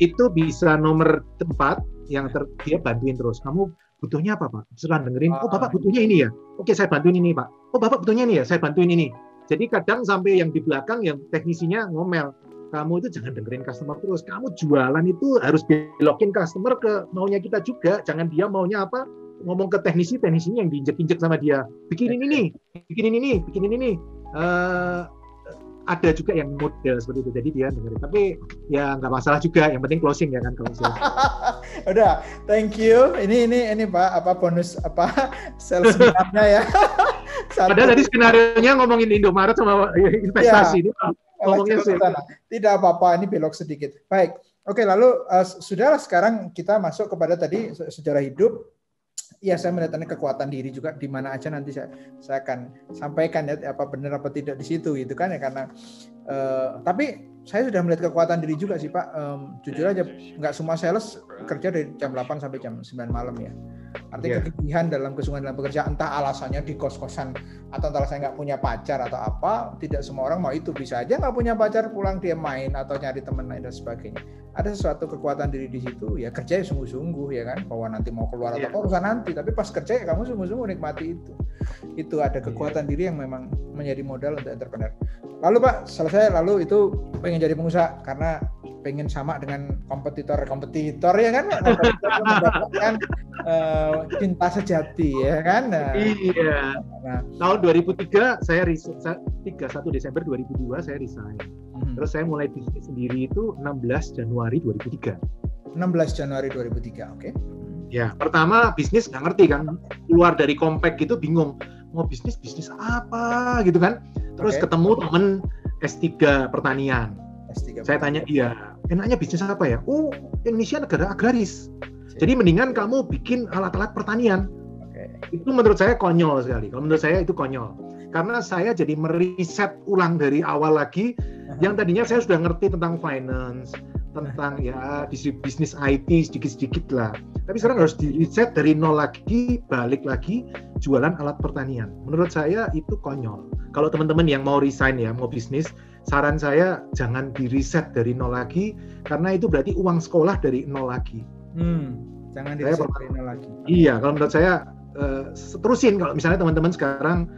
Itu bisa nomor 4 yang dia bantuin terus. Kamu butuhnya apa Pak? Setelah dengerin, oh Bapak butuhnya ini ya? Oke saya bantuin ini Pak. Oh Bapak butuhnya ini ya? Saya bantuin ini. Jadi kadang sampai yang di belakang yang teknisinya ngomel, kamu itu jangan dengerin customer terus. Kamu jualan itu harus belokin customer ke maunya kita juga. Jangan dia maunya apa, ngomong ke teknisinya yang diinjek-injek sama dia. Bikinin ini, bikinin ini, bikinin ini. Ada juga yang model seperti itu, jadi dia dengerin. Tapi ya nggak masalah juga, yang penting closing ya kan kalau sales. Udah, thank you. Ini Pak, apa bonus apa sales minatnya ya. Padahal tadi skenario-nya ngomongin Indomaret sama investasi. Ya, ngomongnya tidak apa-apa, ini belok sedikit. Baik, oke, lalu sudahlah sekarang kita masuk kepada tadi sejarah hidup. Ya, saya melihatnya kekuatan diri juga di mana aja nanti saya akan sampaikan ya apa benar apa tidak di situ gitu kan ya, karena tapi saya sudah melihat kekuatan diri juga sih Pak. Jujur aja nggak semua sales kerja dari jam 8 sampai jam 9 malam ya. Artinya kegigihan dalam kesungguhan dalam pekerjaan, entah alasannya di kos-kosan atau entah saya nggak punya pacar atau apa, tidak semua orang mau itu. Bisa aja nggak punya pacar, pulang dia main atau nyari teman lain dan sebagainya. Ada sesuatu kekuatan diri di situ, ya kerja sungguh-sungguh ya kan, bahwa nanti mau keluar atau urusan nanti, tapi pas kerja ya kamu sungguh-sungguh nikmati itu. Itu ada kekuatan diri yang memang menjadi modal untuk entrepreneur. Lalu Pak, selesai lalu itu pengen jadi pengusaha karena pengen sama dengan kompetitor ya kan, kompetitor mendapatkan cinta sejati ya kan. Iya. Nah, tahun 2003 saya resign, 31 Desember 2002 saya resign. Terus saya mulai bisnis sendiri itu 16 Januari 2003. 16 Januari 2003, oke. Ya, pertama bisnis nggak ngerti kan, keluar dari Compact gitu bingung mau bisnis apa gitu kan. Terus ketemu temen S3 pertanian. S3 saya tanya dia, enaknya bisnis apa ya? Oh, Indonesia negara agraris. Jadi mendingan kamu bikin alat-alat pertanian. Itu menurut saya konyol sekali. Kalau menurut saya itu konyol. Karena saya jadi meriset ulang dari awal lagi. Yang tadinya saya sudah ngerti tentang finance, tentang ya bisnis IT sedikit-sedikit lah. Tapi sekarang harus di-reset dari nol lagi, balik lagi jualan alat pertanian. Menurut saya itu konyol. Kalau teman-teman yang mau resign ya, mau bisnis, saran saya jangan di-reset dari nol lagi, karena itu berarti uang sekolah dari nol lagi. Jangan di-reset dari nol lagi. Iya, kalau menurut saya terusin. Kalau misalnya teman-teman sekarang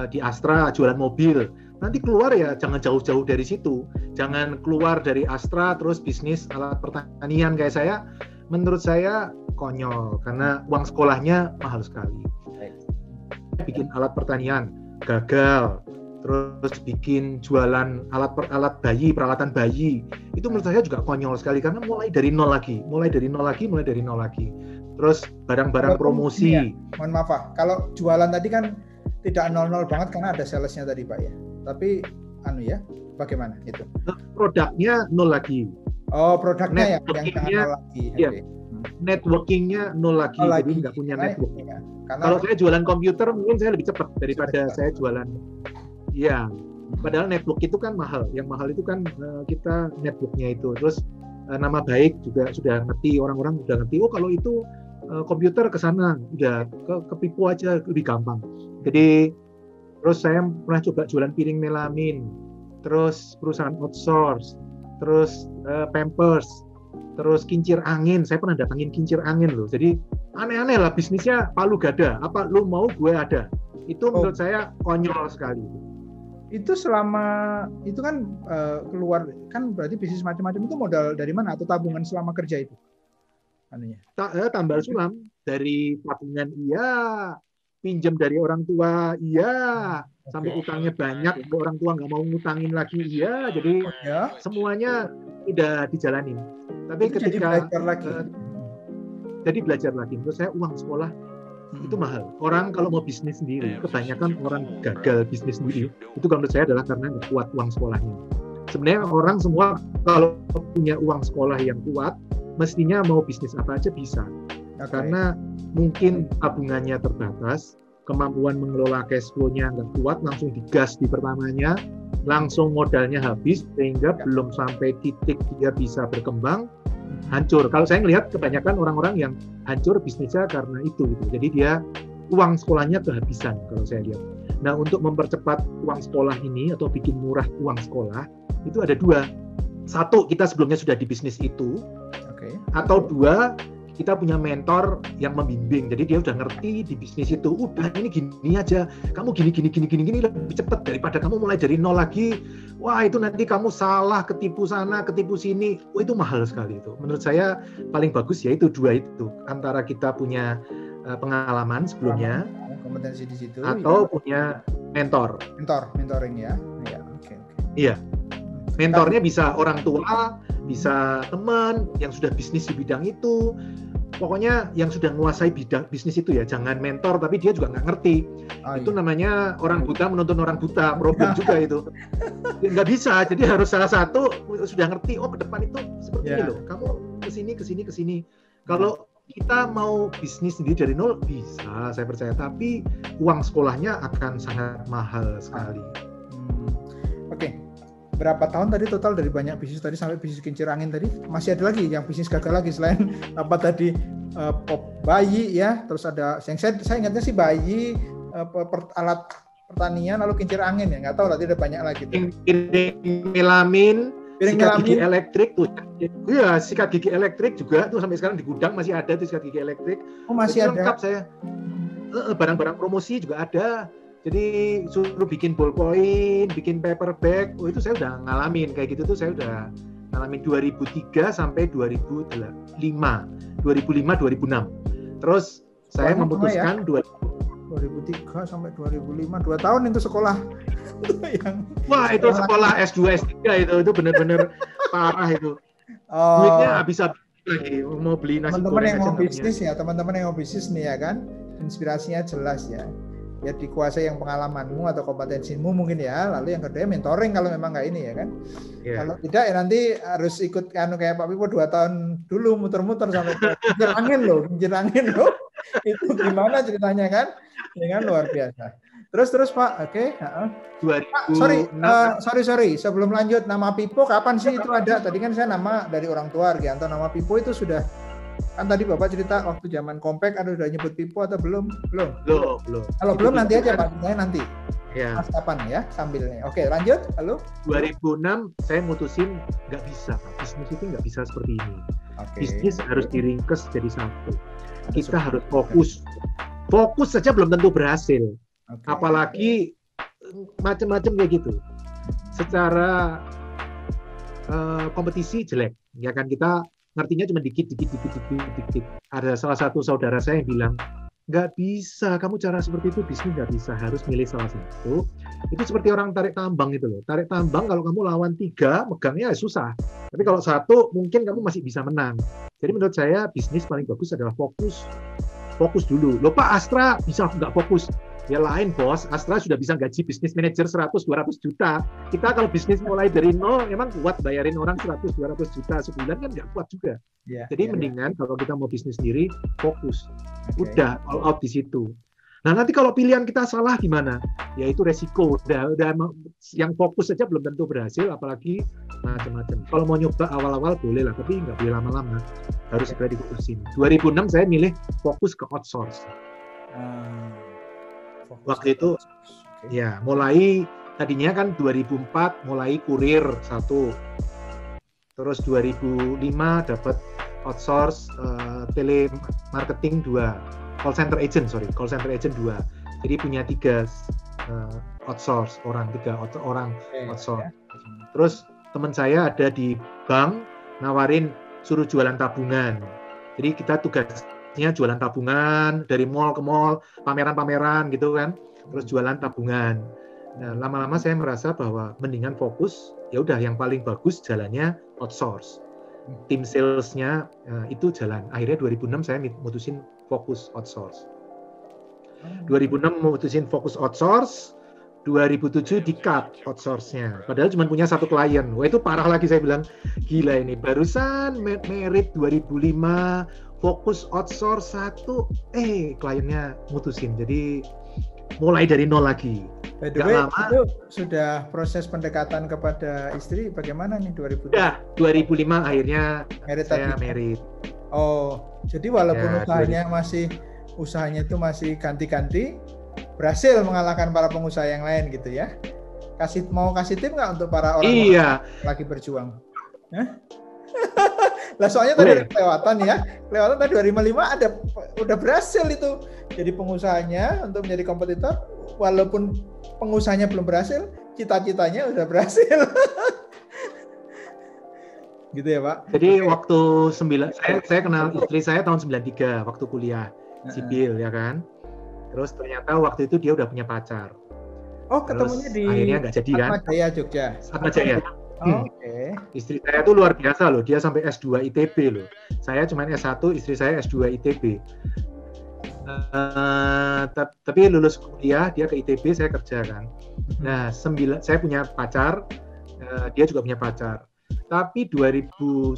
di Astra jualan mobil, nanti keluar ya jangan jauh-jauh dari situ. Jangan keluar dari Astra terus bisnis alat pertanian kayak saya. Menurut saya konyol karena uang sekolahnya mahal sekali. Bikin alat pertanian gagal, terus bikin jualan alat bayi, peralatan bayi, itu menurut saya juga konyol sekali karena mulai dari nol lagi. Terus barang-barang promosi. Ya, mohon maaf Pak, kalau jualan tadi kan tidak 0-0 banget karena ada salesnya tadi Pak ya. Tapi bagaimana itu? Produknya nol lagi. Oh, produknya yang jangan nol lagi. Iya. Networkingnya nol lagi, jadi nggak punya network. Ya. Kalau saya jualan komputer mungkin saya lebih cepat daripada saya jualan. Iya. Padahal network itu kan mahal. Yang mahal itu kan kita networknya itu. Terus nama baik juga sudah ngerti, orang-orang sudah ngerti. Oh kalau itu komputer ke sana, udah kepipu aja lebih gampang. Jadi terus saya pernah coba jualan piring melamin, terus perusahaan outsource, terus Pampers, terus kincir angin. Saya pernah datangin kincir angin loh. Jadi aneh-aneh lah bisnisnya palu gada. Apa lu mau gue ada. Itu menurut saya konyol sekali. Itu selama itu kan keluar kan berarti bisnis macam-macam itu modal dari mana atau tabungan selama kerja itu? Anunya. Tambal sulam dari tabungan iya, pinjam dari orang tua iya, sampai utangnya banyak, orang tua nggak mau ngutangin lagi iya, jadi semuanya udah dijalanin. Tapi itu ketika jadi belajar lagi, menurut saya uang sekolah itu mahal. Orang kalau mau bisnis sendiri, kebanyakan orang gagal bisnis sendiri, itu menurut saya adalah karena nggak kuat uang sekolahnya. Sebenarnya orang semua kalau punya uang sekolah yang kuat, mestinya mau bisnis apa aja bisa. Karena mungkin tabungannya terbatas, kemampuan mengelola cash flow-nya nggak kuat, langsung digas di pertamanya, langsung modalnya habis, sehingga belum sampai titik dia bisa berkembang, hancur. Kalau saya melihat kebanyakan orang-orang yang hancur bisnisnya karena itu. Gitu. Jadi dia uang sekolahnya kehabisan kalau saya lihat. Nah, untuk mempercepat uang sekolah ini atau bikin murah uang sekolah, itu ada dua. Satu, kita sebelumnya sudah di bisnis itu. Atau dua, kita punya mentor yang membimbing. Jadi dia udah ngerti di bisnis itu. Udah ini gini aja. Kamu gini lebih cepat daripada kamu mulai dari nol lagi. Wah, itu nanti kamu salah, ketipu sana, ketipu sini. Oh, itu mahal sekali itu. Menurut saya paling bagus ya itu dua itu. Antara kita punya pengalaman sebelumnya, kompetensi di situ, atau punya mentoring ya. Iya. Mentornya bisa orang tua, bisa teman yang sudah bisnis di bidang itu. Pokoknya yang sudah menguasai bidang bisnis itu ya. Jangan mentor tapi dia juga nggak ngerti. Itu namanya orang buta menuntun orang buta. Problem juga itu. Nggak bisa. Jadi harus salah satu sudah ngerti. Oh, ke depan itu seperti ini loh. Kamu kesini. Kalau kita mau bisnis sendiri dari nol bisa, saya percaya. Tapi uang sekolahnya akan sangat mahal sekali. Oke. Berapa tahun tadi total dari banyak bisnis tadi sampai bisnis kincir angin tadi? Masih ada lagi yang bisnis gagal lagi selain apa tadi bayi ya, terus ada yang saya ingatnya sih bayi, alat pertanian, lalu kincir angin ya, nggak tahu tadi ada banyak lagi. Piring melamin, sikat gigi elektrik tuh. Iya, sikat gigi elektrik juga tuh sampai sekarang di gudang masih ada tuh sikat gigi elektrik. Oh, masih ada. Lengkap saya. Barang-barang promosi juga ada. Jadi suruh bikin ballpoint, bikin paper bag, itu saya udah ngalamin kayak gitu tuh saya udah ngalamin 2003 sampai 2005, 2006. Terus saya memutuskan 2003 sampai 2005, 2 tahun itu sekolah. Wah, itu sekolah S2, S3 itu benar-benar parah itu. Duitnya habis lagi mau beli nasi goreng. Teman-teman yang mau bisnis nih ya kan, inspirasinya jelas ya. Ya dikuasai yang pengalamanmu atau kompetensimu mungkin ya, lalu yang kedua mentoring kalau memang nggak ini ya kan. Kalau tidak ya nanti harus ikut kayak Pak Pipo 2 tahun dulu muter-muter sampai kincir angin loh itu gimana ceritanya kan, ya kan luar biasa. Terus Pak, oke. Sorry sebelum lanjut, nama Pipo kapan sih itu ada? Tadi kan saya nama dari orang tua Argianto, nama Pipo itu sudah kan tadi Bapak cerita waktu zaman Compact ada udah nyebut Pipo atau belum? Belum. Kalau belum nanti aja Pak, saya nanti. Ya. Mas kapan ya sambilnya. Oke, lanjut. Halo. 2006 saya mutusin nggak bisa. Bisnis itu nggak bisa seperti ini. Bisnis harus diringkes jadi satu. Kita harus fokus. Fokus saja belum tentu berhasil. Apalagi macam-macam kayak gitu. Secara kompetisi jelek. Ya kan kita ngertinya cuma dikit. Ada salah satu saudara saya yang bilang, nggak bisa, kamu cara seperti itu bisnis nggak bisa, harus milih salah satu. Itu seperti orang tarik tambang itu loh. Tarik tambang kalau kamu lawan 3, megangnya susah. Tapi kalau 1, mungkin kamu masih bisa menang. Jadi menurut saya bisnis paling bagus adalah fokus. Fokus dulu. Loh Pak, Astra bisa nggak fokus? Ya lain bos, Astra sudah bisa gaji bisnis manajer 100-200 juta. Kita kalau bisnis mulai dari nol, memang kuat bayarin orang 100-200 juta sebulan kan nggak kuat juga. Jadi mendingan kalau kita mau bisnis sendiri, fokus. Udah all out di situ. Nah nanti kalau pilihan kita salah gimana? Ya itu resiko. Udah yang fokus saja belum tentu berhasil, apalagi macam-macam. Kalau mau nyoba awal-awal boleh lah, tapi nggak boleh lama-lama. Harus segera difokusin. 2006 saya milih fokus ke outsource. Waktu itu ya mulai tadinya kan 2004 mulai kurir 1, Terus 2005 dapat outsource telemarketing 2, call center agent 2. Jadi punya 3 outsource orang outsource. Terus teman saya ada di bank nawarin suruh jualan tabungan. Jadi kita tugasnya jualan tabungan dari mall ke mall, pameran-pameran gitu kan. Terus jualan tabungan. Nah, lama-lama saya merasa bahwa mendingan fokus, ya udah yang paling bagus jalannya outsource. Tim salesnya itu jalan. Akhirnya 2006 saya mutusin fokus outsource. 2006 mutusin fokus outsource, 2007 di-cut outsource-nya. Padahal cuma punya 1 klien. Wah itu parah lagi, saya bilang, gila ini. Barusan merit 2005, fokus outsource 1, kliennya mutusin. Jadi mulai dari nol lagi. By the way, itu sudah proses pendekatan kepada istri bagaimana nih 2007? Ya, 2005 akhirnya saya merit. Oh, jadi walaupun usahanya itu masih ganti-ganti, berhasil mengalahkan para pengusaha yang lain gitu ya. Mau kasih tip nggak untuk para orang yang lagi berjuang? Lah soalnya tadi kelewatan tadi 2005 udah berhasil itu jadi pengusahanya untuk menjadi kompetitor, walaupun pengusahanya belum berhasil, cita-citanya udah berhasil. Gitu ya Pak. Jadi waktu saya kenal istri saya tahun 93 waktu kuliah sipil ya kan. Terus ternyata waktu itu dia udah punya pacar. Oh, ketemunya di akhirnya nggak jadi kan? Atmajaya Jogja. Atmajaya. Oke. Istri saya tuh luar biasa loh, dia sampai S2 ITB loh. Saya cuma S1, istri saya S2 ITB. Tapi lulus kuliah, dia ke ITB, saya kerja kan. Nah, saya punya pacar, dia juga punya pacar. Tapi 2001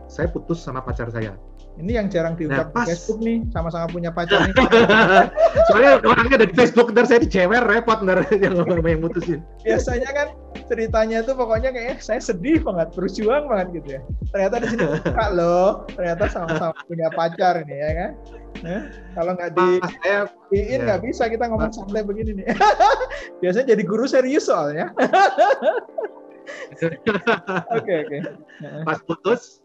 saya putus sama pacar saya. Ini yang jarang diungkap di Facebook nih, sama-sama punya pacar nih. Soalnya orangnya ada di Facebook, ntar saya dijewer, repot ntar yang mutusin. Biasanya kan ceritanya tuh pokoknya kayaknya saya sedih banget, berjuang banget gitu ya. Ternyata di sini buka loh, ternyata sama-sama punya pacar nih ya kan. Kalau nggak diin nggak bisa kita ngomong santai begini nih. Biasanya jadi guru serius soalnya. Oke. Pas putus,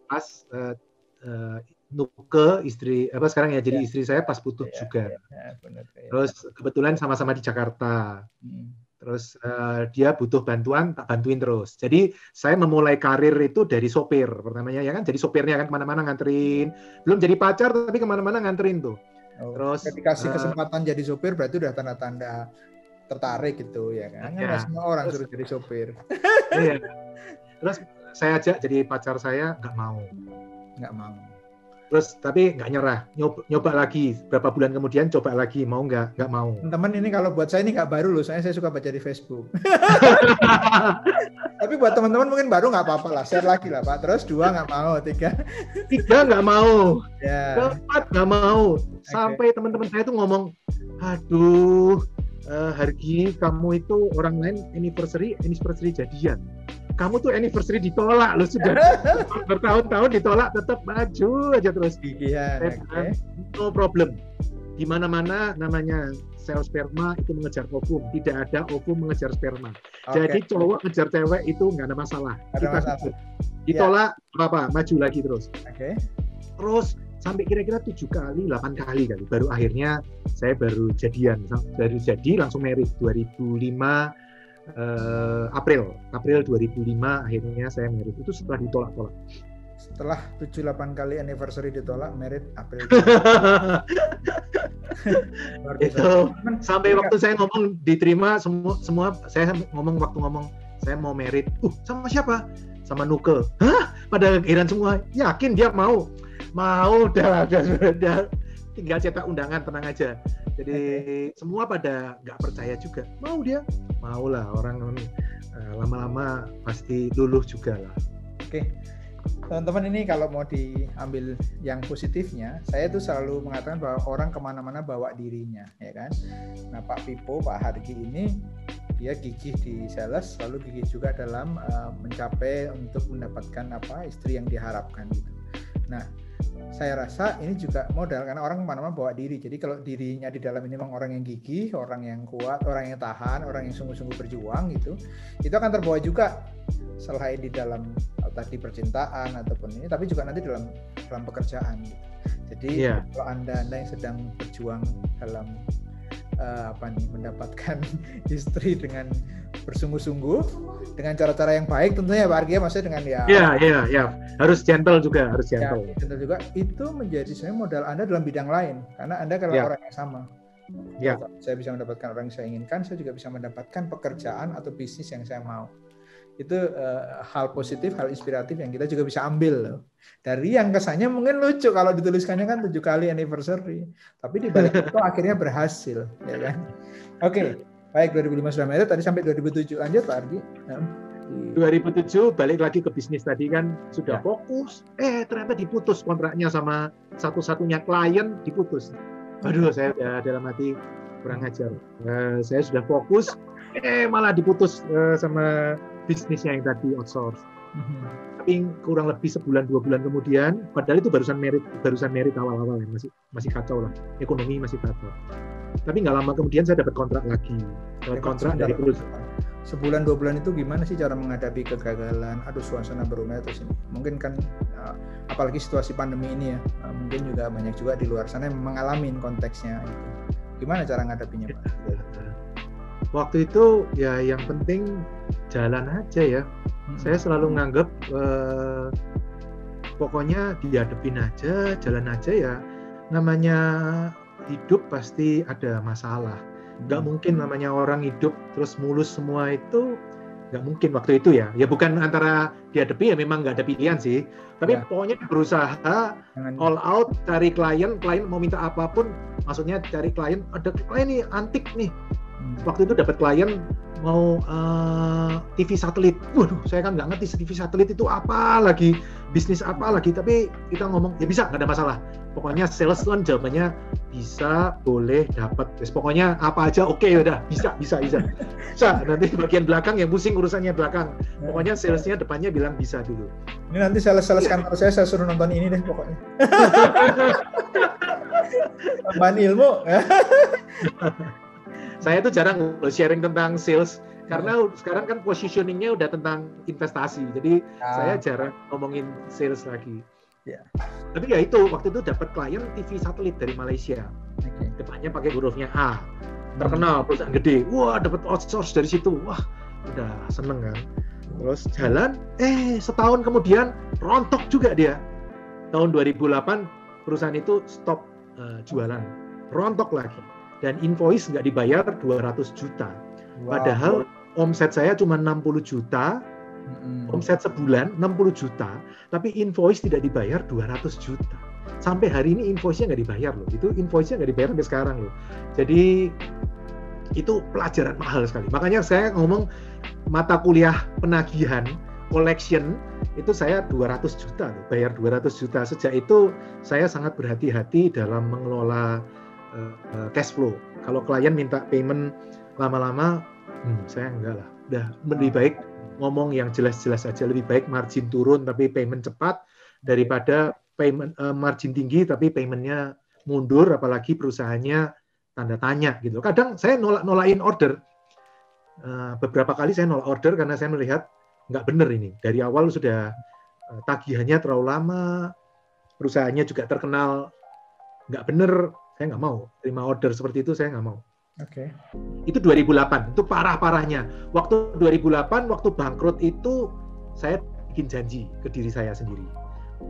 Nuke istri sekarang ya jadi istri saya pas putus juga. Benar. Terus kebetulan sama-sama di Jakarta. Terus dia butuh bantuan, tak bantuin terus. Jadi saya memulai karir itu dari sopir pertamanya ya kan, jadi sopirnya kan kemana-mana nganterin. Belum jadi pacar tapi kemana-mana nganterin tuh. Terus dikasih kesempatan jadi sopir berarti udah tanda-tanda tertarik gitu ya kan. Nggak semua orang suruh jadi sopir. Iya. Terus saya ajak jadi pacar saya nggak mau. Terus tapi nggak nyerah, nyoba lagi, berapa bulan kemudian coba lagi, mau nggak mau. Teman ini kalau buat saya ini nggak baru loh, saya suka baca di Facebook. Tapi buat teman-teman mungkin baru nggak apa-apa lah, share lagi lah Pak. Terus 2 nggak mau, 3 nggak mau, ya. 4 nggak mau, sampai teman-teman saya tuh ngomong, aduh, Hargi, kamu itu orang lain anniversary jadian. Kamu tuh anniversary ditolak loh, sudah bertahun-tahun ditolak tetap maju aja terus. No problem. Di mana-mana namanya sel sperma itu mengejar ovum, tidak ada ovum mengejar sperma. Jadi cowok ngejar cewek itu nggak ada masalah. Ditolak apa maju lagi terus. Terus sampai kira-kira 7 kali, 8 kali baru akhirnya saya baru jadian, langsung merit 2005. April 2005 akhirnya saya merit, itu setelah ditolak-tolak. Setelah 7-8 kali anniversary ditolak, merit April. Itu sampai waktu saya ngomong diterima semua saya ngomong saya mau merit. Sama siapa? Sama Nuke. Hah? Pada heran semua. Yakin dia mau udah tinggal cetak undangan, tenang aja. Jadi semua pada nggak percaya juga. Mau lah orang lama-lama pasti luluh juga lah. Oke. Teman-teman, ini kalau mau diambil yang positifnya, saya tuh selalu mengatakan bahwa orang kemana-mana bawa dirinya, ya kan. Nah Pak Pipo, Pak Hargi ini dia gigih di sales, lalu gigih juga dalam mencapai untuk mendapatkan istri yang diharapkan gitu. Nah saya rasa ini juga modal karena orang kemana-mana bawa diri. Jadi kalau dirinya di dalam ini memang orang yang gigih, orang yang kuat, orang yang tahan, orang yang sungguh-sungguh berjuang gitu, itu akan terbawa juga selain di dalam tadi percintaan ataupun ini, tapi juga nanti dalam pekerjaan gitu. Jadi kalau anda yang sedang berjuang dalam mendapatkan istri dengan bersungguh-sungguh dengan cara-cara yang baik tentunya Pak Argi, maksudnya dengan harus gentle juga, gentle juga, itu menjadi sebenarnya modal Anda dalam bidang lain karena Anda kalau orang yang sama. Saya bisa mendapatkan orang yang saya inginkan, saya juga bisa mendapatkan pekerjaan atau bisnis yang saya mau. Itu hal positif, hal inspiratif yang kita juga bisa ambil loh. Dari yang kesannya mungkin lucu kalau dituliskannya kan 7 kali anniversary, tapi di balik itu akhirnya berhasil, ya kan? Oke, baik 2005 sudah married, tadi sampai 2007 lanjut Pak Argi. 2007 balik lagi ke bisnis tadi kan sudah fokus, ternyata diputus kontraknya sama satu-satunya klien diputus. Aduh, saya dalam hati kurang ajar. Saya sudah fokus, malah diputus sama bisnisnya yang tadi outsource. Tapi kurang lebih sebulan 2 bulan kemudian, padahal itu barusan merit awal-awal ya, masih kacau lah, ekonomi masih kacau. Tapi nggak lama kemudian saya dapat kontrak lagi, kontrak dari perusahaan. Sebulan 2 bulan itu gimana sih cara menghadapi kegagalan? Aduh, suasana berumah terus ini. Mungkin kan apalagi situasi pandemi ini ya, mungkin juga banyak juga di luar sana yang mengalami konteksnya itu. Gimana cara menghadapinya Pak? Waktu itu ya yang penting jalan aja ya. Saya selalu nganggap pokoknya dihadapin aja, jalan aja ya. Namanya hidup pasti ada masalah. Nggak mungkin namanya orang hidup terus mulus semua itu, nggak mungkin waktu itu ya. Ya bukan antara dihadapi ya, memang nggak ada pilihan sih. Tapi pokoknya berusaha all out, cari klien mau minta apapun. Maksudnya cari klien, ada klien nih antik nih. Waktu itu dapat klien mau TV satelit. Waduh, saya kan nggak ngerti TV satelit itu apa lagi, bisnis apa lagi. Tapi kita ngomong, ya bisa, nggak ada masalah. Pokoknya sales kan jawabannya bisa, boleh, dapat. Pokoknya apa aja oke, udah bisa. Nanti bagian belakang yang pusing urusannya belakang. Pokoknya salesnya depannya bilang bisa dulu. Ini nanti sales kantor saya suruh nonton ini deh pokoknya. Tambahan ilmu. Saya tuh jarang sharing tentang sales karena sekarang kan positioningnya udah tentang investasi, jadi saya jarang ngomongin sales lagi. Tapi ya itu waktu itu dapat klien TV satelit dari Malaysia, depannya pakai hurufnya A, terkenal, perusahaan gede, wah dapat outsource dari situ, wah udah seneng kan. Terus jalan, setahun kemudian rontok juga dia. Tahun 2008 perusahaan itu stop jualan, rontok lagi. Dan invoice nggak dibayar 200 juta. Padahal omset saya cuma 60 juta, omset sebulan 60 juta, tapi invoice tidak dibayar 200 juta. Sampai hari ini invoice-nya nggak dibayar loh. Itu invoice-nya nggak dibayar sampai sekarang loh. Jadi itu pelajaran mahal sekali. Makanya saya ngomong mata kuliah penagihan, collection, itu saya 200 juta loh, bayar 200 juta. Sejak itu saya sangat berhati-hati dalam mengelola cash flow. Kalau klien minta payment lama-lama, saya enggak lah. Udah lebih baik ngomong yang jelas-jelas aja. Lebih baik margin turun tapi payment cepat daripada payment margin tinggi tapi paymentnya mundur. Apalagi perusahaannya tanda tanya gitu. Kadang saya nolain order. Beberapa kali saya nolak order karena saya melihat nggak bener ini. Dari awal sudah tagihannya terlalu lama, perusahaannya juga terkenal nggak bener. Saya nggak mau terima order seperti itu, saya nggak mau. Oke. Itu 2008, itu parah-parahnya. Waktu 2008, waktu bangkrut itu saya bikin janji ke diri saya sendiri.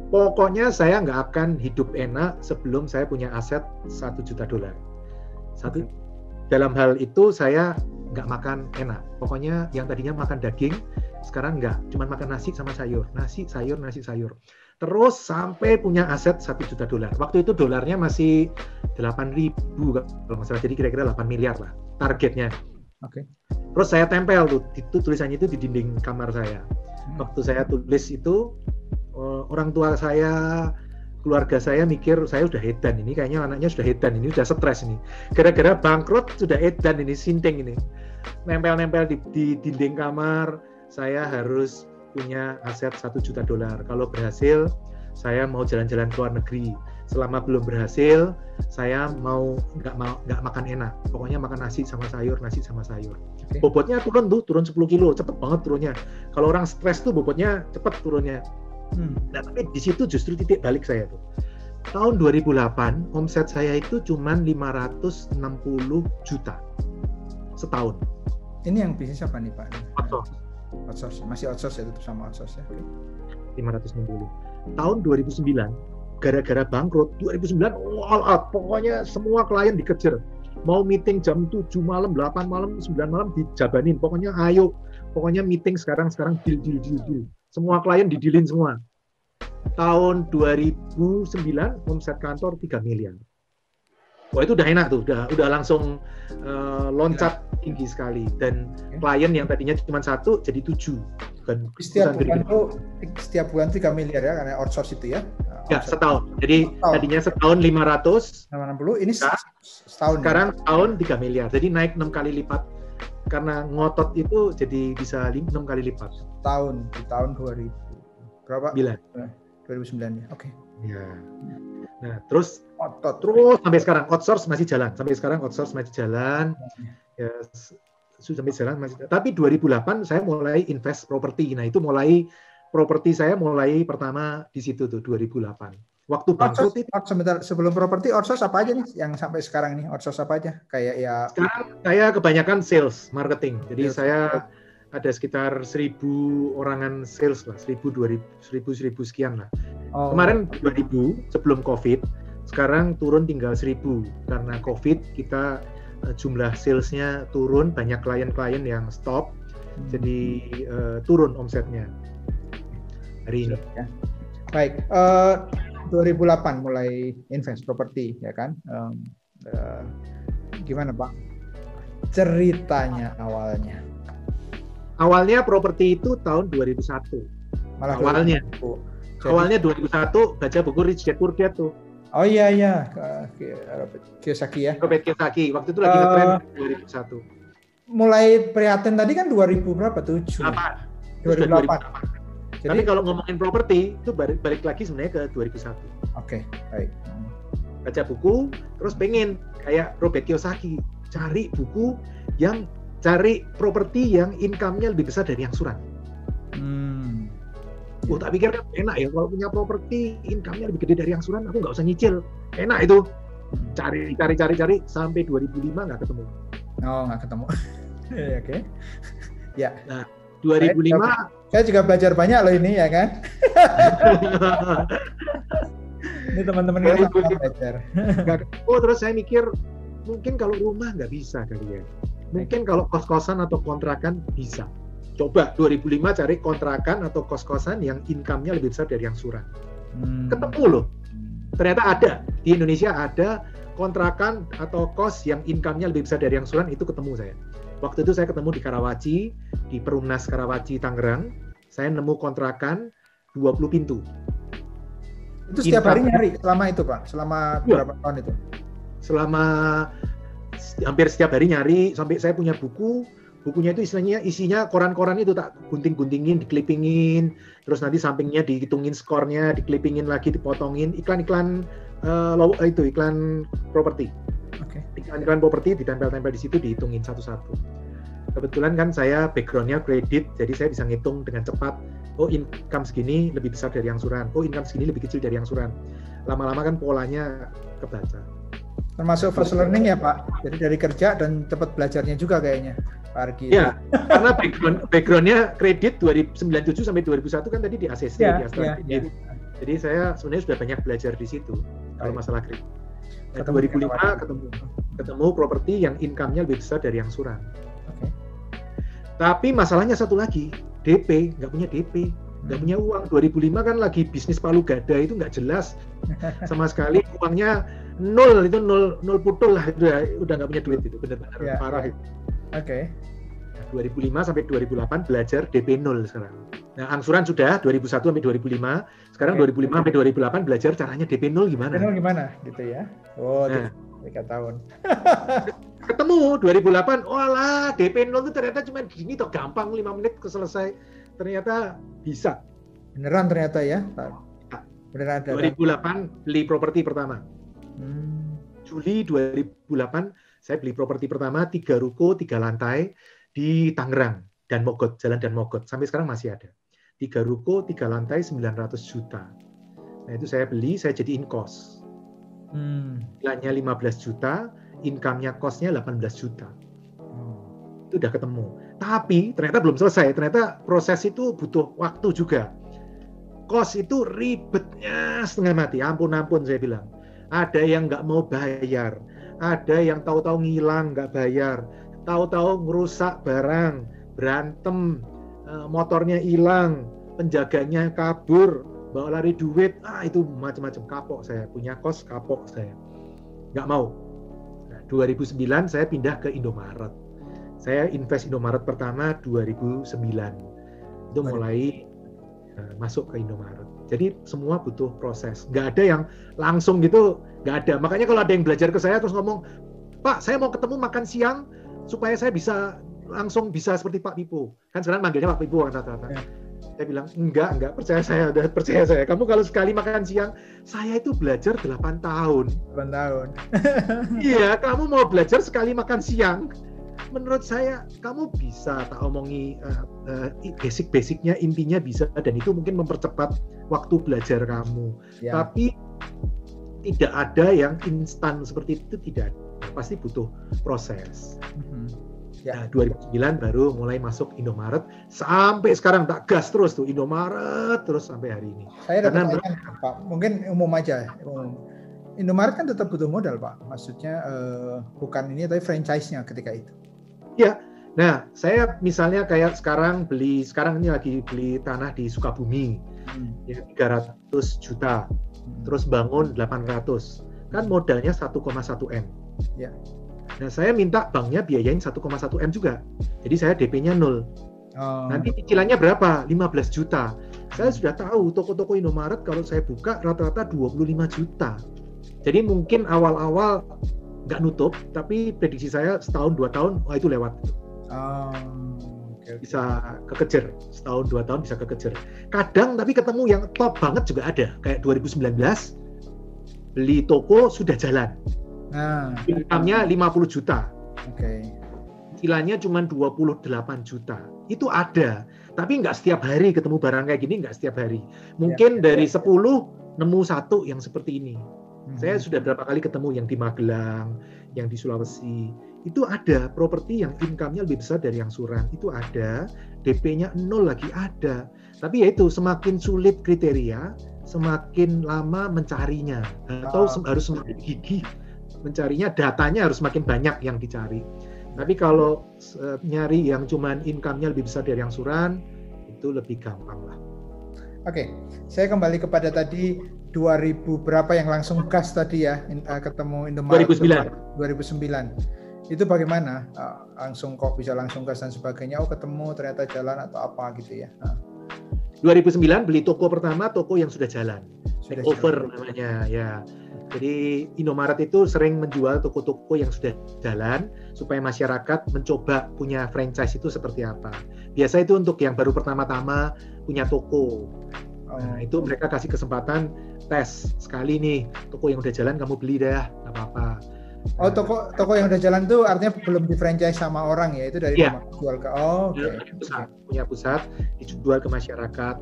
Pokoknya saya nggak akan hidup enak sebelum saya punya aset $1 juta. Dalam hal itu saya nggak makan enak. Pokoknya yang tadinya makan daging, sekarang nggak. Cuma makan nasi sama sayur. Nasi, sayur. Terus sampai punya aset $1 juta. Waktu itu dolarnya masih 8.000 kalau nggak salah, jadi kira-kira 8 miliar lah targetnya. Oke. Terus saya tempel itu tulisannya itu di dinding kamar saya. Waktu saya tulis itu, orang tua saya, keluarga saya mikir saya udah edan ini, kayaknya anaknya sudah edan ini, udah stres ini. Gara-gara bangkrut sudah edan ini, sinting ini. Nempel-nempel di dinding kamar, saya harus punya aset $1 juta. Kalau berhasil, saya mau jalan-jalan ke luar negeri. Selama belum berhasil, saya nggak makan enak. Pokoknya makan nasi sama sayur. Okay. Bobotnya turun 10 kilo, cepet banget turunnya. Kalau orang stres tuh bobotnya cepet turunnya. Nah, tapi di situ justru titik balik saya tuh. Tahun 2008, omset saya itu cuma 560 juta setahun. Ini yang bisnis apa nih Pak? Outsource. Masih outsource ya, tetap sama outsource ya. Okay. 560. Tahun 2009, gara-gara bangkrut, 2009 all out. Pokoknya semua klien dikejar. Mau meeting jam 7 malam, 8 malam, 9 malam dijabanin. Pokoknya ayo. Pokoknya meeting sekarang deal. Semua klien didilin semua. Tahun 2009 omset kantor 3 miliar. Wah, itu udah enak tuh, udah langsung loncat tinggi sekali. Dan klien yang tadinya cuma 1 jadi 7. Dan setiap bulan 3 miliar ya, karena outsource itu ya? Ya, setahun. Jadi tadinya setahun 560, ini setahun. Sekarang setahun 3 miliar. Jadi naik 6 kali lipat. Karena ngotot itu jadi bisa 6 kali lipat. Di tahun 2000. Berapa? 2009 ya. Oke. Ya. Nah, terus sampai sekarang outsource masih jalan. Ya, sampai jalan masih. Tapi 2008 saya mulai invest properti. Nah, itu properti saya mulai pertama di situ tuh 2008. Waktu bangkrut itu. Sebentar, sebelum properti outsource apa aja nih yang sampai sekarang nih? Outsource apa aja? Kayak ya. Sekarang saya kebanyakan sales, marketing. Jadi saya ada sekitar 1.000 orangan sales lah, 1.000 sekian lah. Kemarin 2.000 sebelum COVID, sekarang turun tinggal 1.000 karena COVID kita jumlah salesnya turun, banyak klien-klien yang stop, jadi turun omsetnya hari ini. Ya. Baik, 2008 mulai invest properti ya kan? Gimana Pak? Ceritanya awalnya. Awalnya properti itu tahun 2001. Awalnya 2001 baca buku Rich Dad Poor Dad tuh. Oh iya. Kiyosaki ya. Robert Kiyosaki. Waktu itu lagi ngetren 2001. Mulai prihatin tadi kan 2000 berapa? 2008. Tapi kalau ngomongin properti itu balik lagi sebenarnya ke 2001. Oke, baik. Baca buku, terus pengen kayak Robert Kiyosaki, cari properti yang income-nya lebih besar dari angsuran. Tak pikir kan enak ya kalau punya properti income-nya lebih gede dari angsuran, aku nggak usah nyicil. Enak itu. Cari sampai 2005 nggak ketemu. Oh, nggak ketemu. Oke. Ya. Nah, 2005 saya juga belajar banyak loh ini ya kan. Ini teman-teman kita belajar. Terus saya mikir mungkin kalau rumah nggak bisa kali ya. Mungkin kalau kos-kosan atau kontrakan bisa. Coba 2005 cari kontrakan atau kos-kosan yang income-nya lebih besar dari angsuran. Ketemu loh. Ternyata ada. Di Indonesia ada kontrakan atau kos yang income-nya lebih besar dari angsuran, itu ketemu saya. Waktu itu saya ketemu di Karawaci, di Perumnas Karawaci, Tangerang. Saya nemu kontrakan 20 pintu. Itu setiap hari nyari selama itu Pak? Selama berapa tahun itu? Selama hampir setiap hari nyari, sampai saya punya bukunya itu isinya koran-koran itu tak gunting-guntingin, diklipingin, terus nanti sampingnya dihitungin skornya, diklipingin lagi, dipotongin, iklan properti. Okay. Iklan properti ditempel-tempel di situ, dihitungin satu-satu. Kebetulan kan saya background-nya kredit, jadi saya bisa ngitung dengan cepat. Oh, income segini lebih besar dari angsuran. Oh, income segini lebih kecil dari angsuran. Lama-lama kan polanya kebaca. Termasuk fast learning ya Pak? Jadi dari kerja dan cepat belajarnya juga kayaknya Pak Argi. Ya, karena background-nya kredit 1997 sampai 2001 kan tadi di ACC, di Astra Kredit. Jadi saya sebenarnya sudah banyak belajar di situ kalau masalah kredit. Nah, 2005 ketemu properti yang income-nya lebih besar dari angsuran. Okay. Tapi masalahnya satu lagi, DP, nggak punya DP. Nggak punya uang. 2005 kan lagi bisnis palu gada, itu nggak jelas sama sekali, uangnya nol putul lah, udah nggak punya duit, itu benar-benar parah itu. Oke. 2005 sampai 2008 belajar DP 0 sekarang. Nah, angsuran sudah 2001 sampai 2005, sekarang 2005 sampai 2008 belajar caranya DP 0 gimana. DP 0 gimana gitu ya. Oh, 3 tahun. Ketemu 2008, walah DP 0 itu ternyata cuma gini toh, gampang, 5 menit selesai. Ternyata bisa. Beneran ternyata ya. Benar ada. 2008 beli properti pertama. Juli 2008 saya beli properti pertama 3 ruko 3 lantai di Tangerang dan Mogot, Jalan Dan Mogot. Sampai sekarang masih ada. 3 ruko 3 lantai 900 juta. Nah itu saya beli, saya jadiin kos. Nilainya 15 juta, income-nya kosnya 18 juta. Itu udah ketemu. Tapi ternyata belum selesai. Ternyata proses itu butuh waktu juga. Kos itu ribetnya setengah mati. Ampun saya bilang. Ada yang nggak mau bayar. Ada yang tahu-tahu ngilang nggak bayar. Tahu-tahu ngerusak barang. Berantem. Motornya hilang. Penjaganya kabur. Bawa lari duit. Itu macam-macam. Kapok saya. Punya kos kapok saya. Nggak mau. Nah, 2009 saya pindah ke Indomaret. Saya invest Indomaret pertama 2009. Itu mulai masuk ke Indomaret. Jadi semua butuh proses. Nggak ada yang langsung gitu, nggak ada. Makanya kalau ada yang belajar ke saya terus ngomong, Pak, saya mau ketemu makan siang supaya saya bisa langsung bisa seperti Pak Pipo. Kan sekarang manggilnya Pak Pipo kan rata-rata. Saya bilang, enggak, percaya saya. Kamu kalau sekali makan siang, saya itu belajar 8 tahun. 8 tahun. Iya, kamu mau belajar sekali makan siang. Menurut saya kamu bisa tak omongi basic-basicnya, intinya bisa, dan itu mungkin mempercepat waktu belajar kamu. Ya. Tapi tidak ada yang instan seperti itu, tidak ada. Pasti butuh proses. Ya. Nah, 2009 baru mulai masuk Indomaret, sampai sekarang tak gas terus tuh Indomaret terus sampai hari ini. Saya ada pertanyaan, Pak. Mungkin umum aja. Indomaret kan tetap butuh modal, Pak. Maksudnya bukan ini tapi franchise-nya ketika itu. Ya, nah saya misalnya kayak sekarang ini lagi beli tanah di Sukabumi, ya 300 juta, terus bangun 800, kan modalnya 1,1 M. Ya. Nah saya minta banknya biayain 1,1 M juga, jadi saya DP-nya 0. Nanti cicilannya berapa? 15 juta. Saya sudah tahu toko-toko Indomaret kalau saya buka rata-rata 25 juta. Jadi mungkin awal-awal nggak nutup, tapi prediksi saya setahun 2 tahun, itu lewat. Okay. Bisa kekejar, setahun 2 tahun bisa kekejar. Kadang tapi ketemu yang top banget juga ada, kayak 2019 beli toko sudah jalan, income-nya 50 juta, cicilannya cuma 28 juta, itu ada. Tapi nggak setiap hari ketemu barang kayak gini, nggak setiap hari. Mungkin dari 10 nemu 1 yang seperti ini. Saya sudah berapa kali ketemu yang di Magelang, yang di Sulawesi. Itu ada properti yang income-nya lebih besar dari yang suran. Itu ada, DP-nya 0 lagi ada. Tapi ya itu, semakin sulit kriteria, semakin lama mencarinya. Atau harus semakin gigih mencarinya, datanya harus semakin banyak yang dicari. Tapi kalau nyari yang cuman income-nya lebih besar dari yang suran, itu lebih gampang lah. Oke, saya kembali kepada tadi 2000 berapa yang langsung gas tadi ya, ketemu Indomaret 2009. Itu bagaimana? Langsung kok bisa langsung gas dan sebagainya? Ketemu ternyata jalan atau apa gitu ya? 2009 beli toko pertama, toko yang sudah jalan. Takeover namanya ya. Jadi Indomaret itu sering menjual toko-toko yang sudah jalan supaya masyarakat mencoba punya franchise itu seperti apa. Biasa itu untuk yang baru pertama-tama punya toko. Nah, itu mereka kasih kesempatan tes sekali nih, toko yang udah jalan kamu beli dah, nggak apa-apa. Toko yang udah jalan tuh artinya belum di franchise sama orang ya, itu dari jual ke punya pusat dijual ke masyarakat.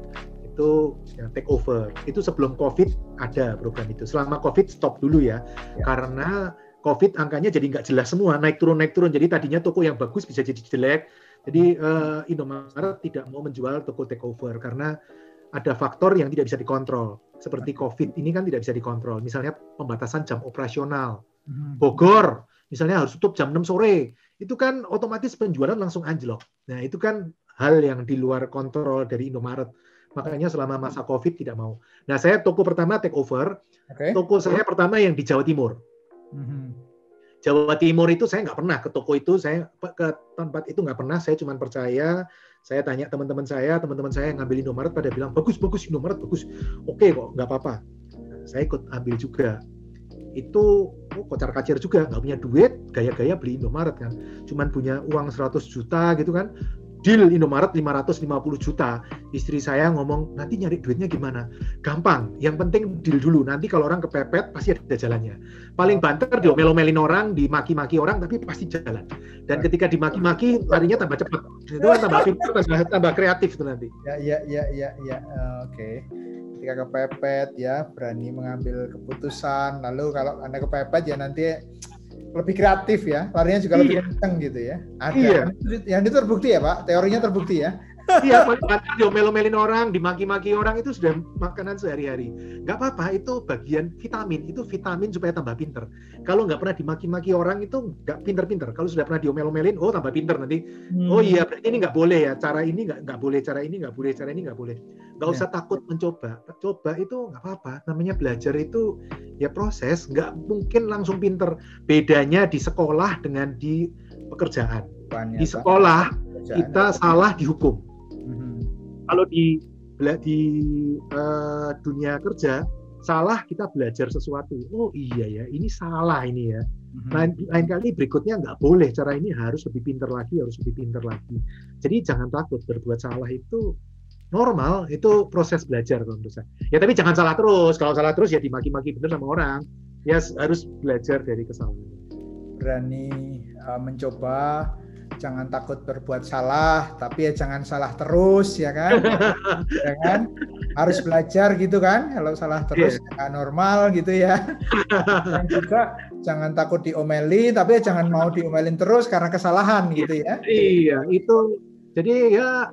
Itu yang take over. Itu sebelum COVID ada program itu. Selama COVID stop dulu ya. Karena COVID angkanya jadi nggak jelas semua, naik turun. Jadi tadinya toko yang bagus bisa jadi jelek. Jadi Indomaret tidak mau menjual toko take over karena ada faktor yang tidak bisa dikontrol. Seperti COVID ini kan tidak bisa dikontrol. Misalnya pembatasan jam operasional. Bogor, misalnya harus tutup jam 6 sore. Itu kan otomatis penjualan langsung anjlok. Nah, itu kan hal yang di luar kontrol dari Indomaret. Makanya selama masa COVID tidak mau. Nah, saya toko pertama take over. Toko saya pertama yang di Jawa Timur. Jawa Timur itu saya nggak pernah ke toko itu, saya ke tempat itu nggak pernah. Saya cuma percaya. Saya tanya teman-teman saya yang ngambil Indomaret pada bilang bagus Indomaret bagus. Oke kok, nggak apa-apa. Saya ikut ambil juga. Itu kocar-kacir juga, nggak punya duit, gaya-gaya beli Indomaret kan. Cuman punya uang 100 juta gitu kan. deal Indomaret 550 juta. Istri saya ngomong, nanti nyari duitnya gimana? Gampang, yang penting deal dulu. Nanti kalau orang kepepet, pasti ada jalannya. Paling banter, diomel-omelin orang, dimaki-maki orang, tapi pasti jalan. Dan ketika dimaki-maki, larinya tambah cepat. Itu kan tambah pintar, tambah kreatif itu nanti. Ya. Oke. Ketika kepepet ya, berani mengambil keputusan. Lalu kalau Anda kepepet ya nanti lebih kreatif ya, larinya juga lebih kenceng gitu ya. Ada. Yang itu terbukti ya Pak, teorinya terbukti ya. Iya, diomel-omelin orang, dimaki-maki orang itu sudah makanan sehari-hari. Nggak apa-apa, itu bagian vitamin. Itu vitamin supaya tambah pinter. Kalau nggak pernah dimaki-maki orang itu nggak pinter-pinter. Kalau sudah pernah diomel-omelin, oh tambah pinter nanti. Oh iya, ini nggak boleh ya. Cara ini nggak boleh, cara ini nggak boleh, cara ini nggak boleh. Nggak usah takut mencoba. Coba itu nggak apa-apa. Namanya belajar itu ya proses. Nggak mungkin langsung pinter. Bedanya di sekolah dengan di pekerjaan. Di sekolah kita salah dihukum. Kalau di dunia kerja salah kita belajar sesuatu. Oh iya ya, ini salah ini ya. Lain kali berikutnya nggak boleh. Cara ini harus lebih pintar lagi, harus lebih pintar lagi. Jadi jangan takut berbuat salah itu normal. Itu proses belajar kalau menurut saya. Ya tapi jangan salah terus. Kalau salah terus ya dimaki-maki bener sama orang. Ya harus belajar dari kesalahan. Berani mencoba. Jangan takut berbuat salah, tapi ya jangan salah terus, ya kan? Ya kan? Harus belajar gitu kan? Kalau salah terus nggak normal gitu ya. Dan juga jangan takut diomeli, tapi ya jangan mau diomelin terus karena kesalahan gitu ya. Iya, itu. Jadi ya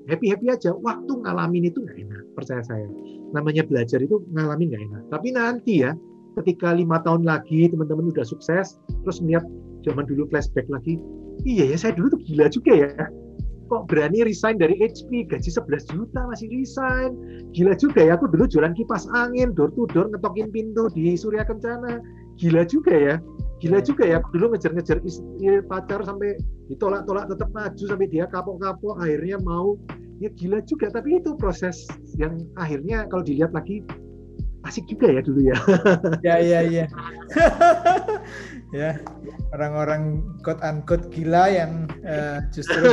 happy-happy aja. Waktu ngalamin itu nggak enak, percaya saya. Namanya belajar itu ngalamin nggak enak. Tapi nanti ya, ketika 5 tahun lagi teman-teman udah sukses, terus melihat zaman dulu flashback lagi, iya ya, saya dulu tuh gila juga ya. Kok berani resign dari HP, gaji 11 juta masih resign. Gila juga ya, aku dulu jualan kipas angin, door to door, ngetokin pintu di Surya Kencana. Gila juga ya. Gila juga ya, aku dulu ngejar-ngejar istri pacar sampai ditolak-tolak tetap maju sampai dia kapok-kapok, akhirnya mau. Ya gila juga, tapi itu proses yang akhirnya kalau dilihat lagi asik juga ya dulu ya. Ya. Ya, orang-orang quote unquote gila yang justru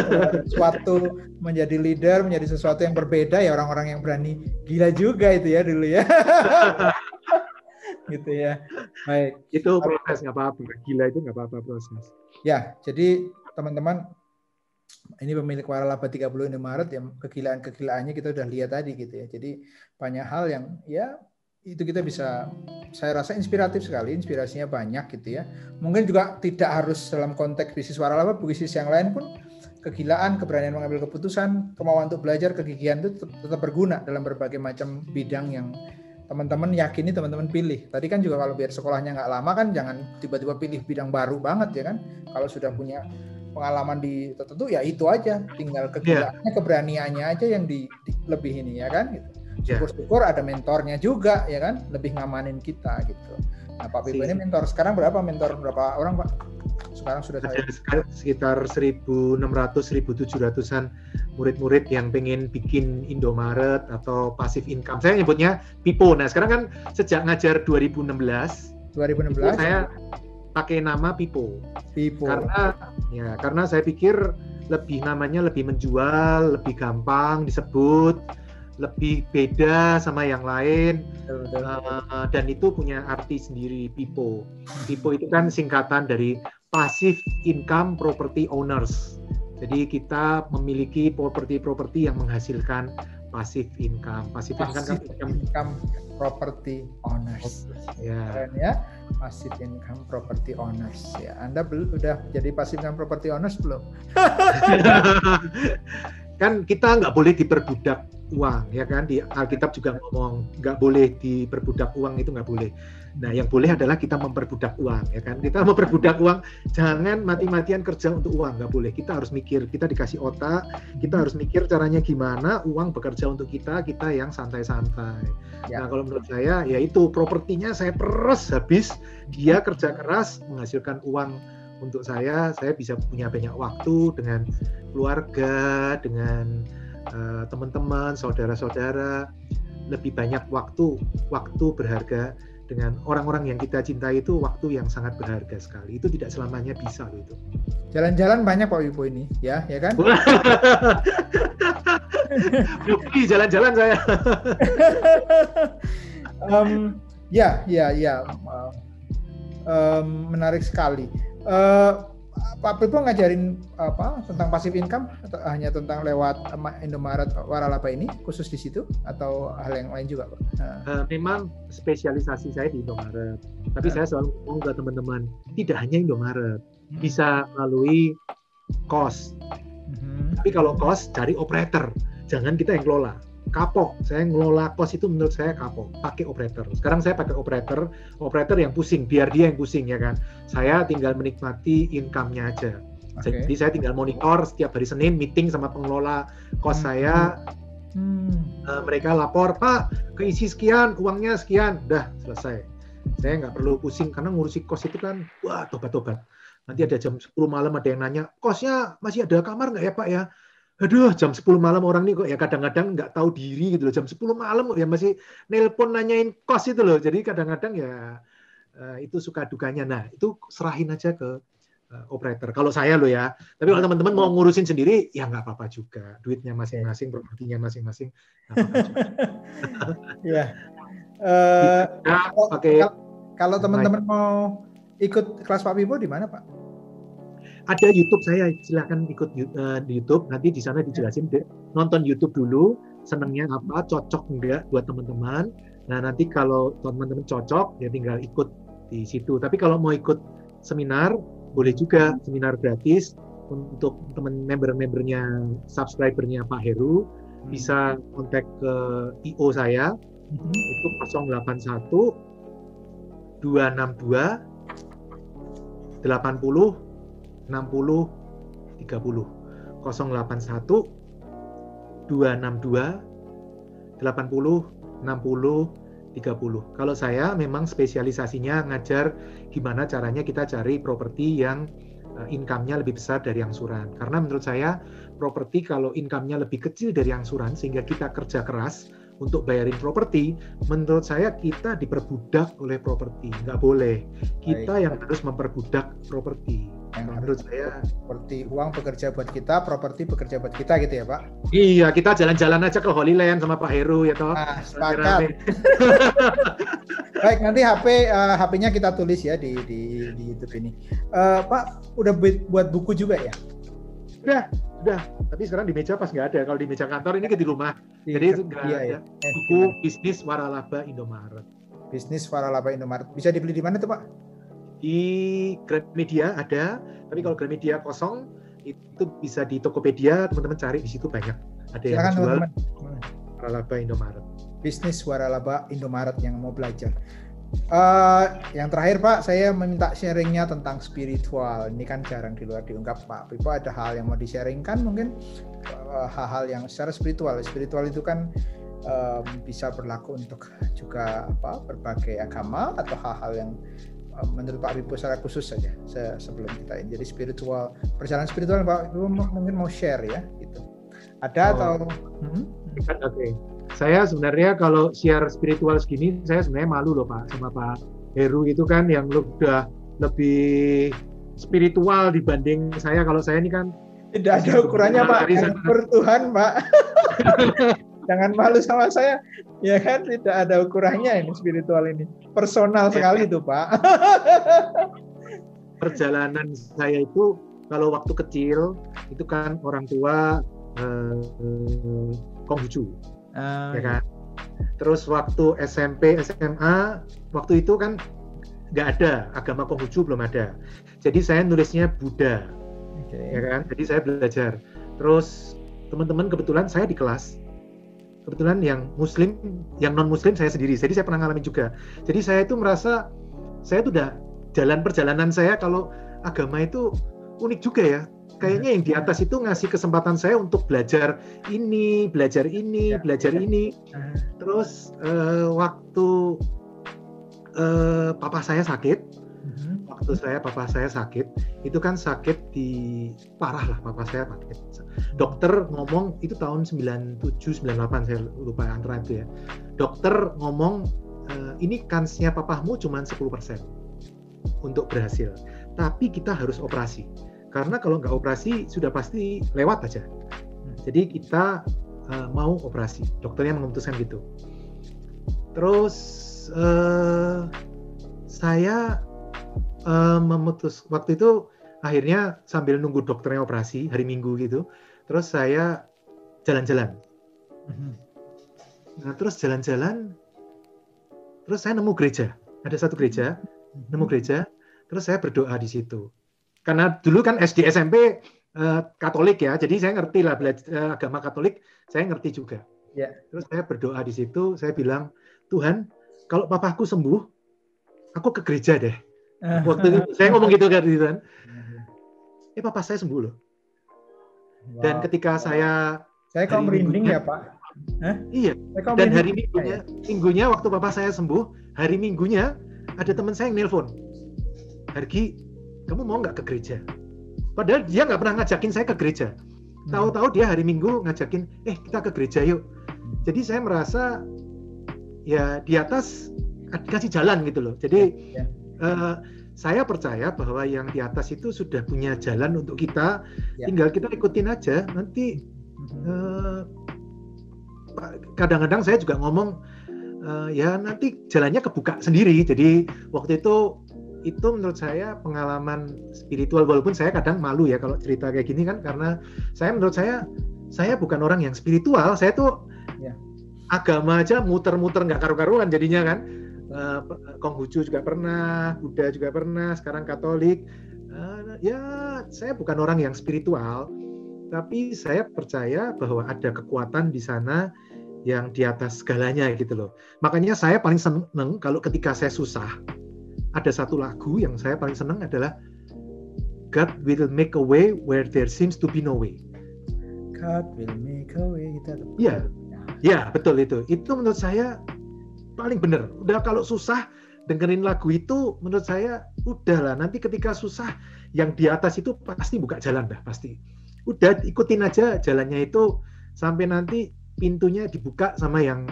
sesuatu menjadi leader, menjadi sesuatu yang berbeda ya, orang-orang yang berani gila juga itu ya dulu ya. Gitu ya. Baik. Itu proses, nggak apa-apa. Gila itu nggak apa-apa proses. Ya, jadi teman-teman, ini pemilik waralaba 30 Indomaret yang kegilaan-kegilaannya kita udah lihat tadi gitu ya. Jadi banyak hal yang ya itu kita bisa, saya rasa inspiratif sekali, inspirasinya banyak gitu ya. Mungkin juga tidak harus dalam konteks bisnis waralaba, bisnis yang lain pun kegilaan, keberanian mengambil keputusan, kemauan untuk belajar, kegigihan itu tetap berguna dalam berbagai macam bidang yang teman-teman yakini, teman-teman pilih. Tadi kan juga kalau biar sekolahnya nggak lama kan jangan tiba-tiba pilih bidang baru banget ya kan. Kalau sudah punya pengalaman di tertentu ya itu aja, tinggal kegilaannya, keberaniannya aja yang lebih ini ya kan gitu. Syukur-syukur ada mentornya juga ya kan, lebih ngamanin kita gitu. Nah Pak Pipo ini mentor sekarang berapa orang Pak? Sekarang sudah sekitar 1.600-1.700an murid-murid yang pengen bikin Indomaret atau passive income. Saya nyebutnya Pipo. Nah sekarang kan sejak ngajar 2016 saya pakai nama Pipo. Karena saya pikir namanya lebih menjual, lebih gampang disebut, lebih beda sama yang lain, dan itu punya arti sendiri. Pipo itu kan singkatan dari Passive Income Property Owners. Jadi kita memiliki properti yang menghasilkan passive income. Passive income property owners. Keren ya, passive income property owners. Ya, Anda udah jadi passive income property owners belum? Kan kita nggak boleh diperbudak uang, ya kan? Di Alkitab juga ngomong nggak boleh diperbudak uang, itu nggak boleh. Nah, yang boleh adalah kita memperbudak uang, ya kan? Kita memperbudak uang, jangan mati-matian kerja untuk uang, nggak boleh. Kita harus mikir, kita dikasih otak, kita harus mikir caranya gimana uang bekerja untuk kita yang santai-santai. Ya. Nah, kalau menurut saya, ya itu propertinya saya peres habis, dia kerja keras menghasilkan uang untuk saya bisa punya banyak waktu dengan keluarga, dengan teman-teman, saudara-saudara, lebih banyak waktu berharga dengan orang-orang yang kita cintai itu waktu yang sangat berharga sekali. Itu tidak selamanya bisa loh itu. Jalan-jalan banyak Pak Wibo ini, ya kan? Hobi jalan-jalan saya. Menarik sekali. Pak Pipo ngajarin apa tentang passive income atau hanya tentang lewat Indomaret Waralaba ini khusus di situ atau hal yang lain juga Pak? Memang spesialisasi saya di Indomaret, tapi saya selalu ngomong ke teman-teman tidak hanya Indomaret, bisa melalui kos. Tapi kalau kos cari operator, jangan kita yang kelola. Kapok, saya ngelola kos itu menurut saya kapok, pakai operator. Sekarang saya pakai operator yang pusing, biar dia yang pusing ya kan. Saya tinggal menikmati income-nya aja. Jadi saya tinggal monitor setiap hari Senin meeting sama pengelola kos saya. Mereka lapor, Pak, keisi sekian, uangnya sekian, udah selesai. Saya nggak perlu pusing karena ngurusi kos itu kan, wah tobat-tobat. Nanti ada jam 10 malam ada yang nanya, kosnya masih ada kamar nggak ya Pak ya? Aduh, jam 10 malam orang nih kok ya kadang-kadang nggak tahu diri gitu loh. Jam 10 malam kok ya masih nelpon nanyain kos itu loh. Jadi kadang-kadang ya itu suka dukanya. Nah, itu serahin aja ke operator. Kalau saya loh ya. Tapi kalau teman-teman mau ngurusin sendiri, ya nggak apa-apa juga. Duitnya masing-masing, propertinya masing-masing. Nggak apa-apa juga. Ya. Kalau teman-teman mau ikut kelas Pak Pipo di mana Pak? Ada YouTube saya, silakan ikut di YouTube. Nanti di sana dijelasin, nonton YouTube dulu, senangnya apa, cocok enggak buat teman-teman. Nah nanti kalau teman-teman cocok, ya tinggal ikut di situ. Tapi kalau mau ikut seminar, boleh juga seminar gratis untuk teman member-membernya, subscribernya Pak Heru. Bisa kontak ke IO saya, itu 081 262 80 60 30 081 262 80 60 30. Kalau saya memang spesialisasinya ngajar gimana caranya kita cari properti yang income-nya lebih besar dari angsuran. Karena menurut saya properti kalau income-nya lebih kecil dari angsuran sehingga kita kerja keras untuk bayarin properti, menurut saya kita diperbudak oleh properti. Nggak boleh. Kita yang harus memperbudak properti. Yang menurut saya seperti uang bekerja buat kita, properti bekerja buat kita gitu ya Pak? Iya, kita jalan-jalan aja ke Holy Land sama Pak Heru ya toh. Nah, sepakat. Baik, nanti HP-nya kita tulis ya di YouTube ini. Pak, udah buat buku juga ya? Udah. Tapi sekarang di meja pas nggak ada. Kalau di meja kantor ini di rumah. Jadi nggak ada. Buku Bisnis Waralaba Indomaret. Bisnis Waralaba Indomaret. Bisa dibeli di mana tuh Pak? Di Gramedia ada. Tapi kalau Gramedia kosong, itu bisa di Tokopedia. Teman-teman cari di situ banyak. Ada yang jual Waralaba Indomaret. Bisnis Waralaba Indomaret yang mau belajar. Yang terakhir Pak, saya meminta sharingnya tentang spiritual. Ini kan jarang di luar diungkap Pak Pipo. Ada hal yang mau di-sharingkan mungkin hal-hal yang secara spiritual. Spiritual itu kan bisa berlaku untuk juga berbagai agama atau hal-hal yang menurut Pak Pipo secara khusus saja sebelum kita ini. Jadi spiritual, perjalanan spiritual Pak Pipo mungkin mau share ya gitu. Ada atau Oke. Saya sebenarnya kalau share spiritual segini, saya sebenarnya malu loh Pak sama Pak Heru itu kan yang udah lebih spiritual dibanding saya. Kalau saya ini kan tidak ada ukurannya Pak, Tuhan Pak. Jangan malu sama saya, ya kan tidak ada ukurannya ini spiritual ini. Personal sekali itu Pak. Perjalanan saya itu kalau waktu kecil itu kan orang tua Konghucu. Ya kan. Terus waktu SMP, SMA, waktu itu kan nggak ada agama Konghucu, belum ada. Jadi saya nulisnya Buddha, ya kan. Jadi saya belajar. Terus teman-teman kebetulan saya di kelas, kebetulan yang Muslim, yang non Muslim saya sendiri. Jadi saya pernah ngalamin juga. Jadi saya itu merasa saya tuh udah perjalanan saya kalau agama itu unik juga ya. Kayaknya yang di atas itu ngasih kesempatan saya untuk belajar ini. Terus waktu papa saya sakit, papa saya sakit, itu kan sakit parah lah papa saya sakit. Dokter ngomong itu tahun 97, 98 saya lupa antara itu ya. Dokter ngomong ini kansnya papamu cuma 10% untuk berhasil. Tapi kita harus operasi. Karena kalau nggak operasi, sudah pasti lewat aja. Jadi kita mau operasi. Dokternya memutuskan gitu. Terus saya memutus waktu itu akhirnya sambil nunggu dokternya operasi hari Minggu gitu. Terus saya jalan-jalan. Nah, terus jalan-jalan, terus saya nemu gereja. Ada satu gereja, nemu gereja. Terus saya berdoa di situ. Karena dulu kan SD SMP Katolik ya, jadi saya ngerti lah agama Katolik, saya ngerti juga. Ya. Terus saya berdoa di situ, saya bilang, Tuhan, kalau papaku sembuh, aku ke gereja deh. Waktu itu saya ngomong gitu kan. Papa saya sembuh loh. Wow. Dan ketika saya kok merinding ya Pak. Hah? Iya. Dan hari minggunya waktu papa saya sembuh, hari minggunya ada teman saya yang nelpon. Hargi, kamu mau nggak ke gereja? Padahal dia nggak pernah ngajakin saya ke gereja. Tahu-tahu dia hari Minggu ngajakin, kita ke gereja yuk. Jadi saya merasa ya di atas kasih jalan gitu loh. Jadi saya percaya bahwa yang di atas itu sudah punya jalan untuk kita, tinggal kita ikutin aja. Nanti kadang-kadang saya juga ngomong ya nanti jalannya kebuka sendiri. Jadi waktu itu menurut saya pengalaman spiritual, walaupun saya kadang malu ya kalau cerita kayak gini kan, karena menurut saya bukan orang yang spiritual, saya tuh agama aja muter-muter nggak karu-karuan jadinya kan. Konghucu juga pernah, Buddha juga pernah, sekarang Katolik. Ya saya bukan orang yang spiritual, tapi saya percaya bahwa ada kekuatan di sana yang di atas segalanya gitu loh. Makanya saya paling seneng kalau ketika saya susah, ada satu lagu yang saya paling seneng adalah God will make a way where there seems to be no way. God will make a way. Iya, betul itu. Itu menurut saya paling benar. Udah kalau susah dengerin lagu itu, menurut saya udahlah. Nanti ketika susah, yang di atas itu pasti buka jalan dah pasti. Udah ikutin aja jalannya itu sampai nanti pintunya dibuka sama yang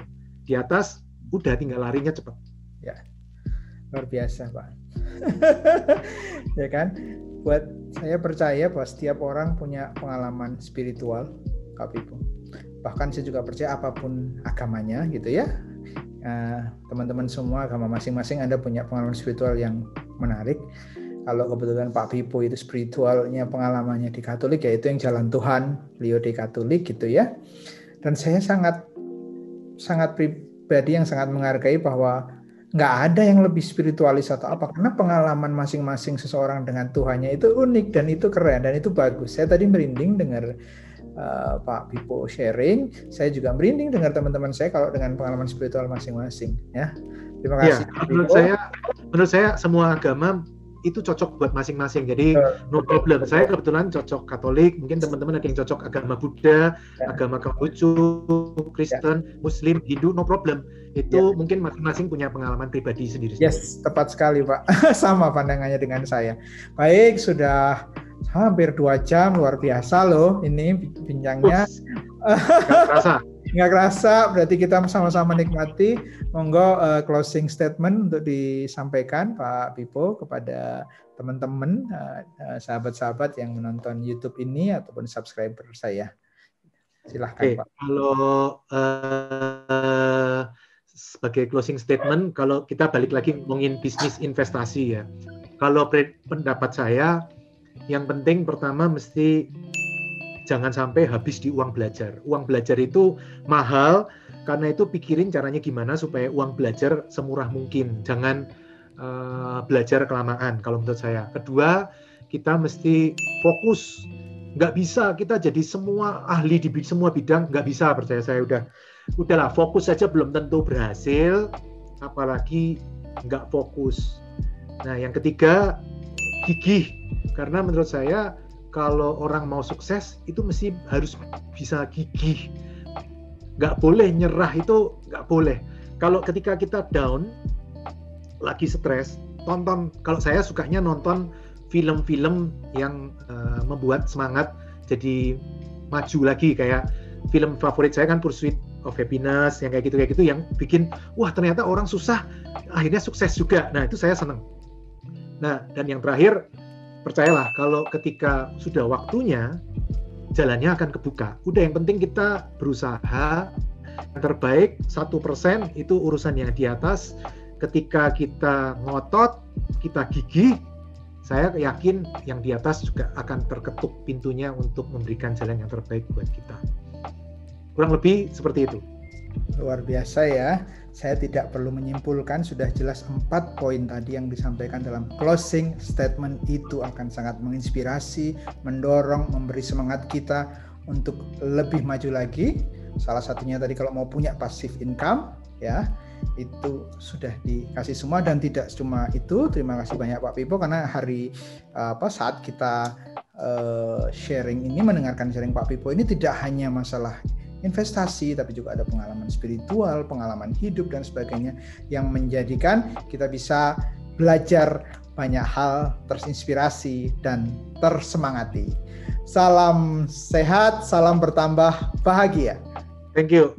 di atas. Udah tinggal larinya cepat. Ya. Luar biasa Pak. Ya kan, buat saya percaya bahwa setiap orang punya pengalaman spiritual, Kak Pipo. Bahkan saya juga percaya apapun agamanya gitu ya, teman-teman semua agama masing-masing Anda punya pengalaman spiritual yang menarik. Kalau kebetulan Pak Pipo itu spiritualnya pengalamannya di Katolik, yaitu yang jalan Tuhan, beliau di Katolik gitu ya. Dan saya sangat pribadi yang sangat menghargai bahwa nggak ada yang lebih spiritualis atau apa, karena pengalaman masing-masing seseorang dengan Tuhannya itu unik dan itu keren dan itu bagus. Saya tadi merinding dengar Pak Pipo sharing, saya juga merinding dengar teman-teman saya kalau dengan pengalaman spiritual masing-masing ya. Terima kasih. Ya, menurut saya semua agama itu cocok buat masing-masing, jadi no problem. Saya kebetulan cocok Katolik, mungkin teman-teman ada yang cocok agama Buddha, agama Konghucu, Kristen, Muslim, Hindu, no problem. Itu mungkin masing-masing punya pengalaman pribadi sendiri. Yes, tepat sekali Pak. Sama pandangannya dengan saya. Baik, sudah hampir 2 jam, luar biasa loh ini bincangnya. Nggak kerasa, berarti kita sama-sama nikmati. Monggo closing statement untuk disampaikan Pak Pipo kepada teman-teman, sahabat-sahabat yang menonton YouTube ini ataupun subscriber saya. Silahkan Pak. Kalau sebagai closing statement, kalau kita balik lagi ngomongin bisnis investasi ya. Kalau pendapat saya, yang penting pertama mesti jangan sampai habis di uang belajar. Uang belajar itu mahal, karena itu pikirin caranya gimana supaya uang belajar semurah mungkin. Jangan belajar kelamaan kalau menurut saya. Kedua, kita mesti fokus. Nggak bisa kita jadi semua ahli di semua bidang, nggak bisa, percaya saya. Udahlah, fokus saja belum tentu berhasil, apalagi nggak fokus. Nah, yang ketiga, gigih. Karena menurut saya kalau orang mau sukses itu mesti harus bisa gigih, nggak boleh nyerah, itu nggak boleh. Kalau ketika kita down, lagi stres, tonton. Kalau saya sukanya nonton film-film yang membuat semangat jadi maju lagi. Kayak film favorit saya kan Pursuit of Happiness, yang kayak gitu yang bikin wah ternyata orang susah akhirnya sukses juga. Nah itu saya senang. Nah dan yang terakhir, percayalah kalau ketika sudah waktunya jalannya akan kebuka. Udah yang penting kita berusaha yang terbaik. 1% itu urusan yang di atas. Ketika kita ngotot, kita gigih, saya yakin yang di atas juga akan terketuk pintunya untuk memberikan jalan yang terbaik buat kita. Kurang lebih seperti itu. Luar biasa ya. Saya tidak perlu menyimpulkan, sudah jelas 4 poin tadi yang disampaikan dalam closing statement itu akan sangat menginspirasi, mendorong, memberi semangat kita untuk lebih maju lagi. Salah satunya tadi kalau mau punya passive income ya, itu sudah dikasih semua. Dan tidak cuma itu, terima kasih banyak Pak Pippo karena saat kita sharing ini, mendengarkan sharing Pak Pippo ini tidak hanya masalah investasi, tapi juga ada pengalaman spiritual, pengalaman hidup dan sebagainya yang menjadikan kita bisa belajar banyak hal, terinspirasi dan tersemangati. Salam sehat, salam bertambah bahagia. Thank you.